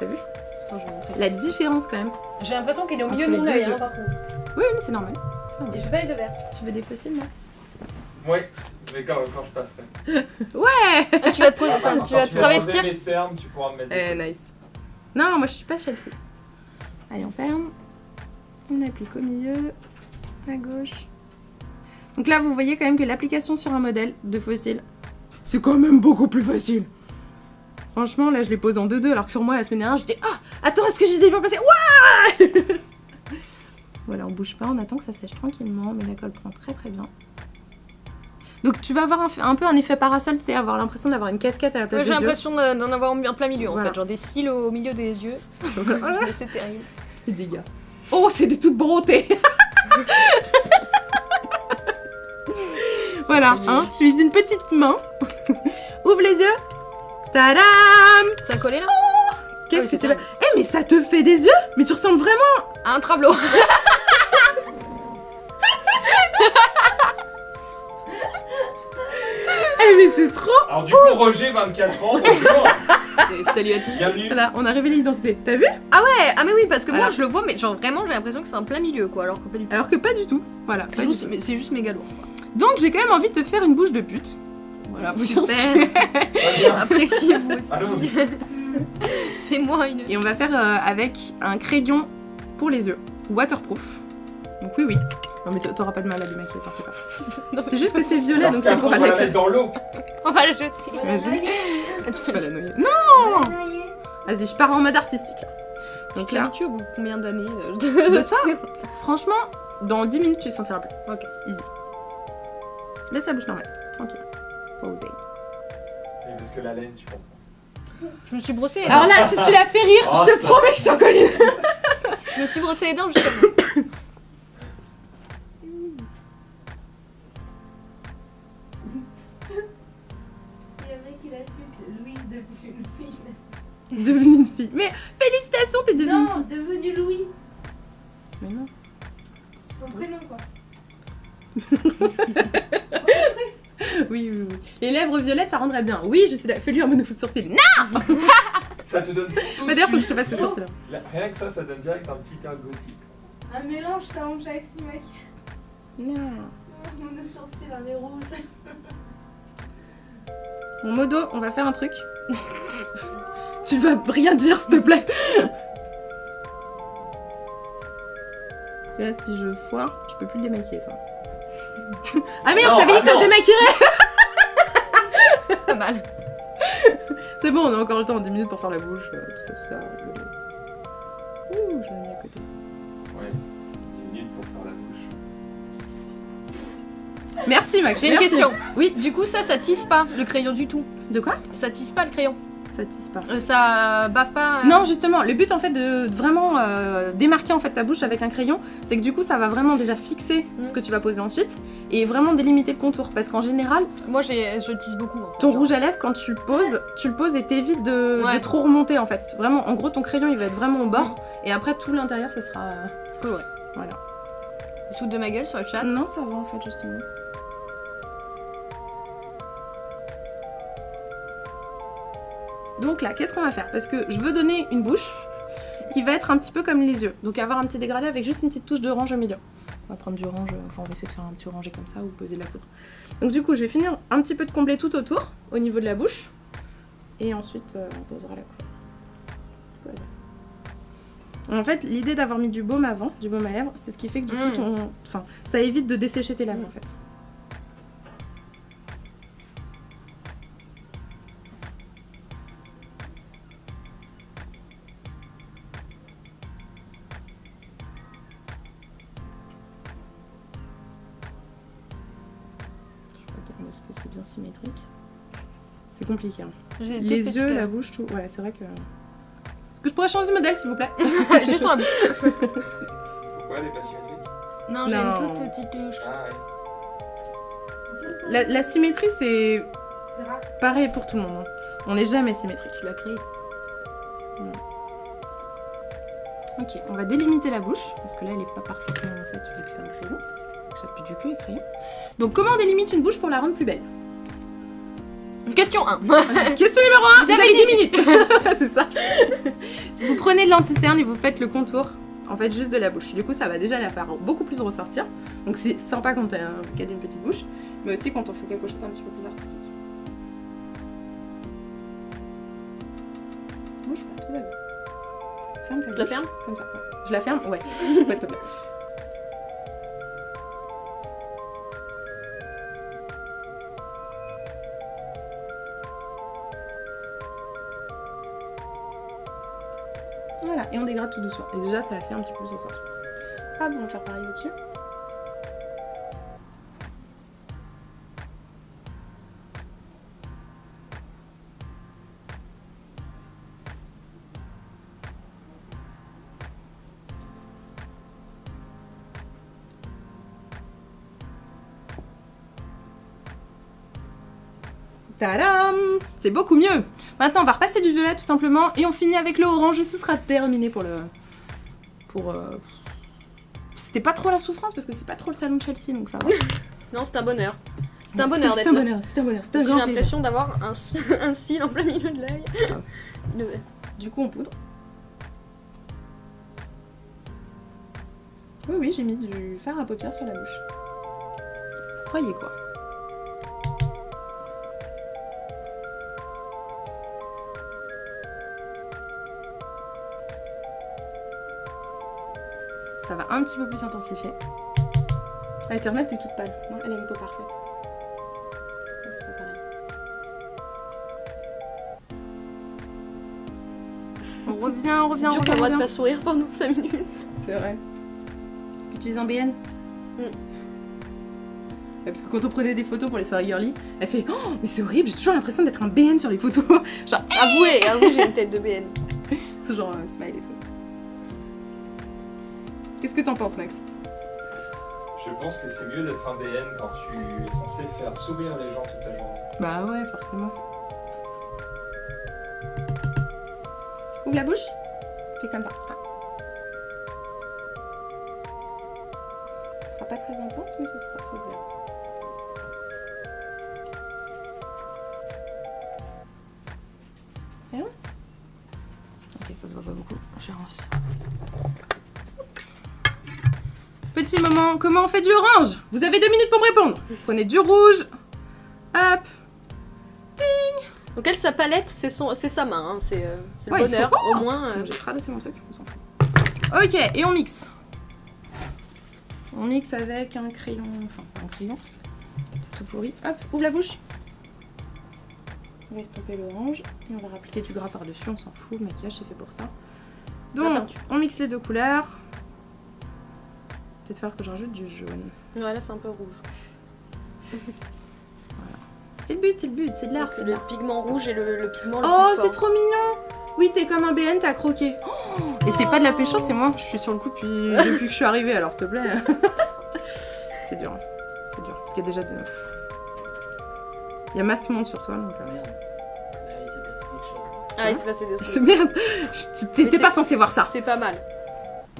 T'as vu? Attends, je vais montrer. La différence quand même. J'ai l'impression qu'elle est au Entre milieu de les mon deux œil, yeux. par contre. Oui, mais c'est normal. C'est normal. Et j'ai pas les yeux verts. Tu veux des fossiles, Max? Ouais, mais quand je passerai. Ouais. Ah, tu vas te, Quand tu vas te vas travestir. enlever mes cernes, tu pourras me mettre des fossiles. Nice. Non, moi je suis pas Chelsea. Allez, on ferme. On applique au milieu, à gauche. Donc là, vous voyez quand même que l'application sur un modèle de fossile, c'est quand même beaucoup plus facile. Franchement, là, je les pose en 2-2, alors que sur moi, la semaine dernière, j'étais ah, attends, est-ce que je les ai pas passés? Ouah. Voilà, on bouge pas, on attend que ça sèche tranquillement, mais la colle prend très très bien. Donc tu vas avoir un peu un effet parasol, tu sais, avoir l'impression d'avoir une casquette à la place Moi, j'ai des yeux. l'impression d'en avoir en plein milieu en Voilà. fait, genre des cils au milieu des yeux. Mais c'est terrible. Les dégâts. Oh, c'est de toute bonté. Voilà, hein, tu utilises une petite main. Ouvre les yeux. Tadam! Ça a collé là Qu'est-ce oui, que c'est tu veux? terrible. Eh, mais ça te fait des yeux? Mais tu ressembles vraiment. Un travelot. Eh, mais c'est trop. Alors du coup, Roger, 24 ans, bonjour. Et salut à tous. Bienvenue. Voilà, on a révélé l'identité. T'as vu? Ah ouais, ah mais oui, parce que moi Alors. je le vois, mais genre vraiment j'ai l'impression que c'est en plein milieu quoi, alors que pas du tout. Alors que pas du tout. Voilà. C'est pas du juste, tout. mais c'est juste méga lourd. Donc j'ai quand même envie de te faire une bouche de pute. Voilà, vous dire ce que- Très bien. Appréciez-vous aussi. Allons-y. Fais-moi une. Et on va faire avec un crayon pour les yeux, waterproof. Donc oui, oui. Non mais t'auras pas de mal à démaquiller, t'en fais pas. C'est juste que c'est violet, Parce donc c'est qu'après, pour on va aller la avec mettre dans l'eau. On va le jeter. T'imagines? Tu Faut fais la noyer. Non. Vas-y, je pars en mode artistique là. Donc Donc tu là, habitué au bout de combien d'années de ça, franchement, dans 10 minutes, tu sentiras plus. Ok. Easy. Laisse la bouche normale, tranquille. Pas oser. Oui, parce que la laine, tu comprends. Je me suis brossé les Alors dents. là, si tu la fais rire, Oh, je te ça. promets que j'en connais. Je me suis brossé les dents jusqu'à maintenant. Il y a un mec qui l'a tué, Louise depuis une fille. Devenue une fille. Mais félicitations, t'es devenue une Non, fille. devenu Louis. Mais non. Son prénom quoi. Oui, oui, oui. Les lèvres violettes, ça rendrait bien. Oui, je suis d'accord. Fais-lui un bon sourcil. Non. Ça te donne tout Mais de d'ailleurs, faut que je suite. te fasse tes sourcils. Rien que ça donne direct un petit air gothique. Un mélange, ça monte avec si mec. Non. Mon sourcil, un est rouge. Mon modo, on va faire un truc. Tu vas rien dire, s'il te plaît. Parce que là, si je foire, je peux plus le démaquiller, ça. Ah merde, Non, je t'avais dit que ça se non. démaquillerait. Pas mal. C'est bon, on a encore le temps, 10 minutes pour faire la bouche, tout ça, rigoler. Ouh, je l'ai mis à côté. Ouais. 10 minutes pour faire la bouche. Merci, Max. J'ai une merci. question. Oui. Du coup ça tisse pas le crayon du tout. De quoi? Ça tisse pas le crayon. Ça tisse pas. Ça bave pas. Non, justement, le but en fait de vraiment démarquer en fait ta bouche avec un crayon, c'est que du coup ça va vraiment déjà fixer ce que tu vas poser ensuite et vraiment délimiter le contour. Parce qu'en général, Moi je tisse beaucoup. En fait. ton rouge à lèvres quand tu le poses et t'évites de Ouais. trop remonter en fait. Vraiment, en gros ton crayon il va être vraiment au bord et après tout l'intérieur ça sera. Coloré. Voilà. Ils se foutent de ma gueule sur le chat. Non, ça va en fait justement. Donc là, qu'est-ce qu'on va faire? Parce que je veux donner une bouche qui va être un petit peu comme les yeux. Donc avoir un petit dégradé avec juste une petite touche d'orange au milieu. On va prendre du orange, enfin on va essayer de faire un petit orangé comme ça ou poser de la poudre. Donc du coup, je vais finir un petit peu de combler tout autour, au niveau de la bouche. Et ensuite, on posera la couleur. Voilà. En fait, l'idée d'avoir mis du baume avant, du baume à lèvres, c'est ce qui fait que du coup, enfin, ça évite de dessécher tes lèvres en fait. Est-ce que c'est bien symétrique? C'est compliqué. Hein. J'ai Les toutes yeux, petites la bouche, tout. Ouais, c'est vrai que. Est-ce que je pourrais changer de modèle, s'il vous plaît? Juste pour la bouche. Pourquoi elle est pas symétrique? Non, j'ai Non. une toute petite touche. Ah ouais. La symétrie, c'est C'est rare. pareil pour tout le monde. Hein. On n'est jamais symétrique. Tu l'as créé. Ok, on va délimiter la bouche, parce que là, elle est pas parfaitement en fait, vu que c'est un crayon. Donc ça pue du cul, les crayons. Donc, comment on délimite une bouche pour la rendre plus belle? Question 1. Question numéro 1, Vous avez 10 minutes. C'est ça. Vous prenez de l'anti-cerne et vous faites le contour, en fait, juste de la bouche. Du coup, ça va déjà la faire beaucoup plus ressortir. Donc, c'est sympa quand t'as une petite bouche, mais aussi quand on fait quelque chose un petit peu plus artistique. Bouge pas, tout va bien. Ferme ta bouche. Je la ferme? Comme ça, ouais. Je la ferme? Ouais. Ouais, s'il te plaît. Voilà, et on dégrade tout doucement. Et déjà, ça la fait un petit peu plus ressortir. Ah bon, on va faire pareil au-dessus. Tadam! C'est beaucoup mieux. Maintenant, on va repasser du violet tout simplement et on finit avec le orange et ce sera terminé pour le... C'était pas trop la souffrance parce que c'est pas trop le salon de Chelsea donc ça va. Non, c'est un bonheur. C'est un bonheur d'être C'est un là. bonheur, c'est un bonheur, c'est un J'ai grand plaisir. l'impression d'avoir un cil en plein milieu de l'œil. Du coup, on poudre. Oui, oui, j'ai mis du fard à paupières sur la bouche. Croyez quoi. Ça va un petit peu plus intensifier. Internet est toute pâle. Moi, elle a une peau parfaite. Ça, c'est pas pareil. On revient, C'est dur pour moi de pas sourire pendant 5 minutes. C'est vrai. Est-ce que tu utilises un BN Ouais, parce que quand on prenait des photos pour les soirées girly, elle fait oh, mais c'est horrible, j'ai toujours l'impression d'être un BN sur les photos. Genre, Avouez, j'ai une tête de BN. toujours un smile et tout. Qu'est-ce que t'en penses, Max? Je pense que c'est mieux d'être un BN quand tu es censé faire sourire les gens toute la journée. Bah ouais, forcément. Ouvre la bouche. Fais comme ça. Ah. Ce sera pas très intense, mais ça se verra. Et là ok, ça se voit pas beaucoup. J'ai aussi. Petit moment, comment on fait du orange? Vous avez 2 minutes pour me répondre. Prenez du rouge. Hop. Donc elle, sa palette, c'est sa main, hein. C'est le Ouais, il bonheur, faut pas. au moins. J'ai traduit mon truc, on s'en fout. Ok, et on mixe. On mixe avec un crayon, enfin un crayon, tout pourri. Hop, ouvre la bouche. On va estomper l'orange et on va appliquer du gras par-dessus, on s'en fout, le maquillage c'est fait pour ça. Donc, on mixe les deux couleurs. Peut-être faire que je rajoute du jaune. Ouais, là c'est un peu rouge. C'est le but, c'est de l'art, C'est c'est de le l'art. pigment rouge et le pigment le Oh, plus c'est fort. trop mignon! Oui, t'es comme un BN, t'as croqué. Oh, et c'est pas de la pécho, c'est moi. Je suis sur le coup depuis que je suis arrivée, alors s'il te plaît. C'est dur. C'est dur. Parce qu'il y a déjà de... Il y a masse monde sur toi, donc... Merde. Là, il s'est passé quelque chose. Ah, il s'est passé des C'est trucs. merde! Tu t'étais c'est- pas censé voir ça. C'est pas mal.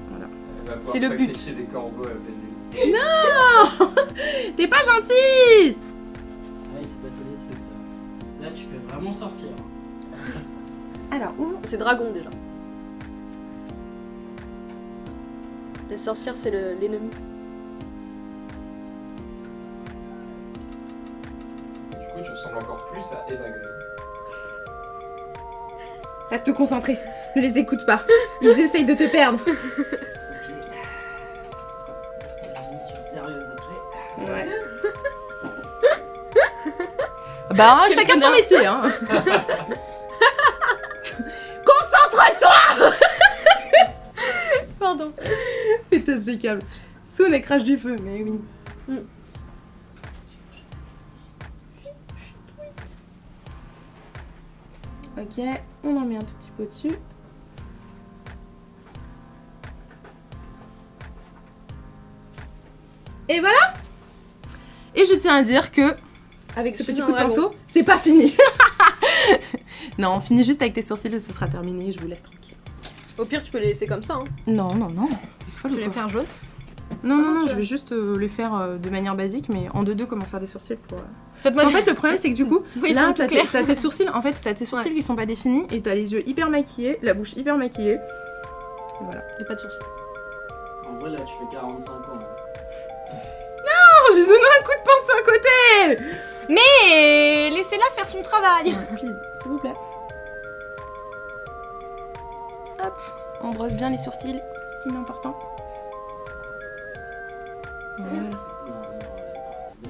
Elle va pouvoir C'est le but. sacrifier des corbeaux à la pleine lune. T'es pas gentil! Là, il s'est passé des trucs. Là, tu fais vraiment sorcière. Alors, ouvre. C'est dragon déjà. Les sorcières, c'est l'ennemi. Du coup, tu ressembles encore plus à Eva Green. Reste concentré. Ne les écoute pas. Ils essayent de te perdre. Ok. Une mission sérieuse après. Ouais. Bah, Quel chacun son connard. métier, hein. Concentre-toi! Pardon. Putain, c'est câble. Soon, elle crache du feu, mais oui. Ok, on en met un tout petit peu dessus. Et voilà! Et je tiens à dire que, avec ce Je suis petit un coup de dragon. pinceau, c'est pas fini! Non, on finit juste avec tes sourcils et ce sera terminé, je vous laisse tranquille. Au pire, tu peux les laisser comme ça. Hein. Non, non, non, t'es folle Tu ou veux les quoi? faire jaune. Non, non, non, je- je vais juste les faire de manière basique, mais en 2-2, comment faire des sourcils pour... Faites-moi En fait, le problème, c'est que du coup, Oui, ils là, sont t'as tout clairs. t'as tes sourcils, en fait, t'as tes sourcils qui sont pas définis, et t'as les yeux hyper maquillés, la bouche hyper maquillée. Et voilà. Et pas de sourcils. En vrai, là, tu fais 45 ans. hein. Oh, j'ai donné un coup de pinceau à côté! Mais laissez-la faire son travail. Ouais, please, s'il vous plaît. Hop, on brosse bien les sourcils, c'est important. Voilà. Non, non, elle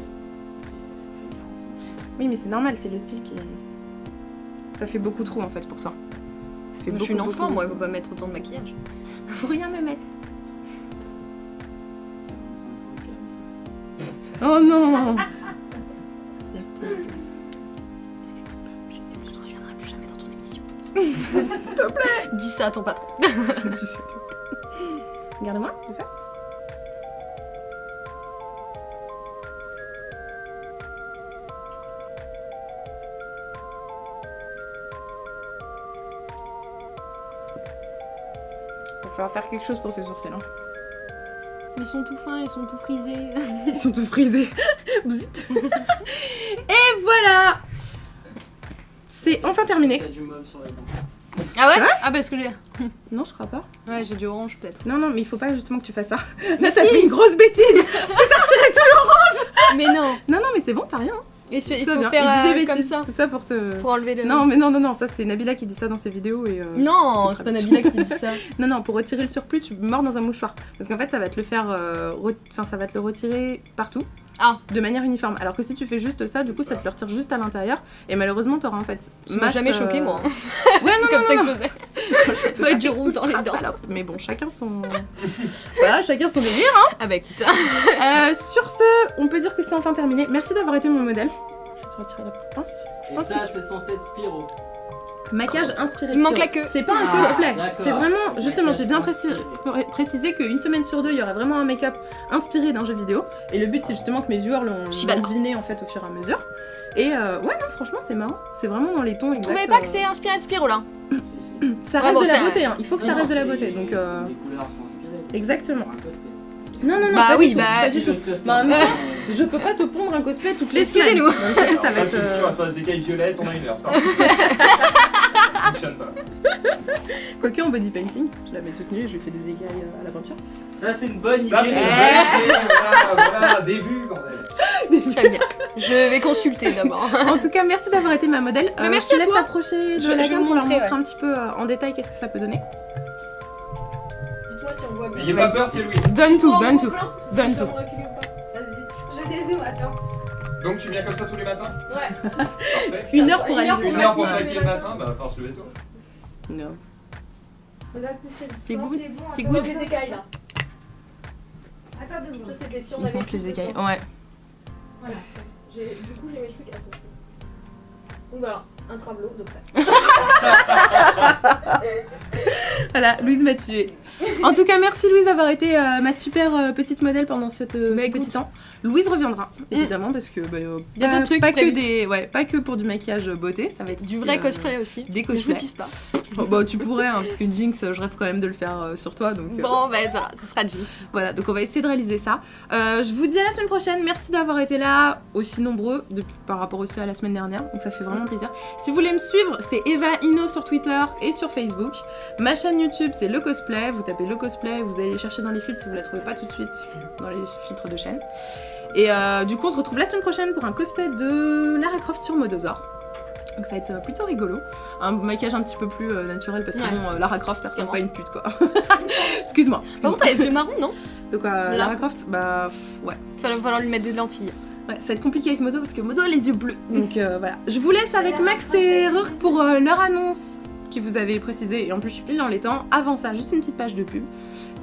fait 45 ans. Oui, mais c'est normal, c'est le style qui... Ça fait beaucoup trop, en fait, pour toi. Ça fait Je suis une beaucoup, enfant, beaucoup, moi, il beaucoup. faut pas mettre autant de maquillage. Faut rien me mettre. 45 ans, Oh non! Je ne reviendrai plus jamais dans ton émission. S'il te plaît! Dis ça à ton patron. Regarde-moi, de face. Tu vas faire quelque chose pour ces sourcils. Hein. Ils sont tout fins, ils sont tout frisés. Ils sont tout frisés. Bzzt. Et voilà. C'est enfin terminé. T'as du mauve sur les dents. Ah ouais C'est vrai Ah parce que j'ai... Non, je crois pas. Ouais, j'ai du orange peut-être. Non, non, mais il faut pas justement que tu fasses ça. Là, Mais t'as si. fait une grosse bêtise. Mais non. Non, non, mais c'est bon, t'as rien. Et il Tout va faut bien. faire Il dit des comme bêtises. ça Tout ça pour te. pour enlever le... Non, mais non, non, non, ça c'est Nabila qui dit ça dans ses vidéos et. Non, c'est c'est très pas bien. Nabila qui dit ça. Non, non, pour retirer le surplus, tu mords dans un mouchoir. Parce qu'en fait, ça va te le faire. Enfin, ça va te le retirer partout. Ah. De manière uniforme. Alors que si tu fais juste ça, du coup, ça te le retire juste à l'intérieur. Et malheureusement, t'auras en fait. Ça m'a jamais choqué moi. Ouais, non, C'est comme ça non, que je faisais. Ouais, du rouge dans les ultra dents. salope. Mais bon, chacun son. Voilà, chacun son délire. Ah bah écoute. Sur ce, on peut dire que c'est enfin terminé. Merci d'avoir été mon modèle. Je vais te retirer la petite pince. Je Et pense ça, que c'est censé être Spiro. maquillage inspiré. Il manque Spiro. la queue. C'est pas un Ah, cosplay. d'accord. C'est vraiment, justement, j'ai bien Maquillage précisé qu'une semaine sur deux, il y aurait vraiment un make-up inspiré d'un jeu vidéo. Et le but, c'est justement que mes viewers l'ont Shibana. deviné en fait au fur et à mesure. Et ouais, non, franchement, c'est marrant. C'est vraiment dans les tons Vous exacts. trouvez pas que c'est inspiré de Spiro là? Si, si. Ça Ouais, reste bon, de la c'est beauté. Hein. Il faut que ça Non, reste de la c'est- beauté. Donc Les couleurs sont inspirées. exactement. C'est un cosplay. Non, non, non. Bah pas oui, du tout, bah, pas du tout. Bah, en même temps, je peux pas te pondre un cosplay toutes les semaines. Excusez-nous. Donc, ça va Pas de être. soucis, on va faire des écailles violettes, on a une heure, c'est parti. Ça fonctionne pas. Quoique en body painting, je l'avais toute nue et je lui fais des écailles à l'aventure. Ça, c'est une bonne idée. Ça, c'est une bonne idée, voilà, des vues, bordel. Très bien. Je vais consulter d'abord. En tout cas, merci d'avoir été ma modèle. Mais merci je te à laisse toi. t'approcher Je de la vais gamme pour leur montrer, montrer ouais. un petit peu en détail qu'est-ce que ça peut donner. Dites-moi si on voit N'ayez pas peur, c'est Louis. Donne tout, donne tout. Donne tout. Vas-y, j'ai des zooms, attends. Donc tu viens comme ça tous les matins? Ouais. Parfait. Une heure pour aller. Une Une heure pour se maquiller. maquiller le matin, bah force lever tôt. Non. Regarde si c'est C'est non, good. bon, C'est attends, good. Les écailles là. Attends 2 Ça secondes. c'était si on Il avait manque les plus de écailles. temps. Ouais. Voilà. Du coup j'ai mes cheveux qui attendent. Donc voilà, un tableau de près. Voilà, Louise m'a tuée. En tout cas, merci Louise d'avoir été ma super petite modèle pendant ce Bah, petit écoute. temps. Louise reviendra, évidemment, parce que Il y a pas- d'autres trucs pas que prévus. pas que pour du maquillage beauté, ça va être Du aussi, vrai cosplay aussi. des Mais je vous cosplays. tease pas. Bon, bah, tu pourrais, hein, parce que Jinx, je rêve quand même de le faire sur toi, donc Bon bah voilà, ce sera Jinx. voilà, donc on va essayer de réaliser ça. Je vous dis à la semaine prochaine. Merci d'avoir été là, aussi nombreux par rapport aussi à la semaine dernière, donc ça fait vraiment plaisir. Si vous voulez me suivre, c'est Eva Ino sur Twitter et sur Facebook. Ma chaîne YouTube, c'est Le Cosplay. Vous tapez Le Cosplay, vous allez les chercher dans les filtres si vous la trouvez pas tout de suite dans les filtres de chaîne. Et du coup, on se retrouve la semaine prochaine pour un cosplay de Lara Croft sur Modosaur. Donc ça va être plutôt rigolo. Un maquillage un petit peu plus naturel parce que Ouais. bon, Lara Croft, elle ressemble C'est pas à une pute quoi. Excuse-moi. Par contre, t'as les yeux marrons, non? De quoi Là. Lara Croft Bah ouais. Va falloir lui mettre des lentilles. Ouais, ça va être compliqué avec Modo parce que Modo a les yeux bleus. Donc voilà. Je vous laisse avec Max et Rurk pour leur annonce qui vous avait précisé. Et en plus, je suis pile dans les temps. Avant ça, juste une petite page de pub.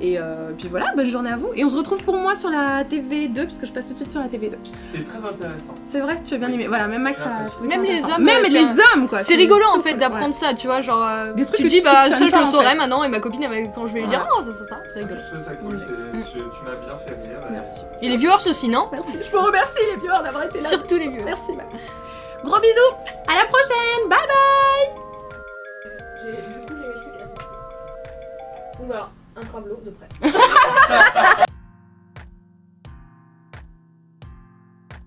Et puis voilà, bonne journée à vous. Et on se retrouve pour moi sur la TV2 parce que je passe tout de suite sur la TV2. C'était très intéressant. C'est vrai que tu as bien aimé. Voilà, même Max J'ai a l'impression. trouvé ça Même les intéressant. hommes, Même c'est les hommes quoi. C'est rigolo en tout, fait ouais. d'apprendre ça, tu vois, genre Des trucs tu que dis tu bah ça soupçonnes je pas, le en saurais fait. maintenant et ma copine quand je vais lui dire Voilà. oh ça c'est rigolo. Je trouve ça cool, tu m'as bien fait rire. Merci. Et les viewers aussi non? Merci. Je vous remercie les viewers d'avoir été là. Surtout les viewers. Merci Max. Gros bisous. À la prochaine. Bye.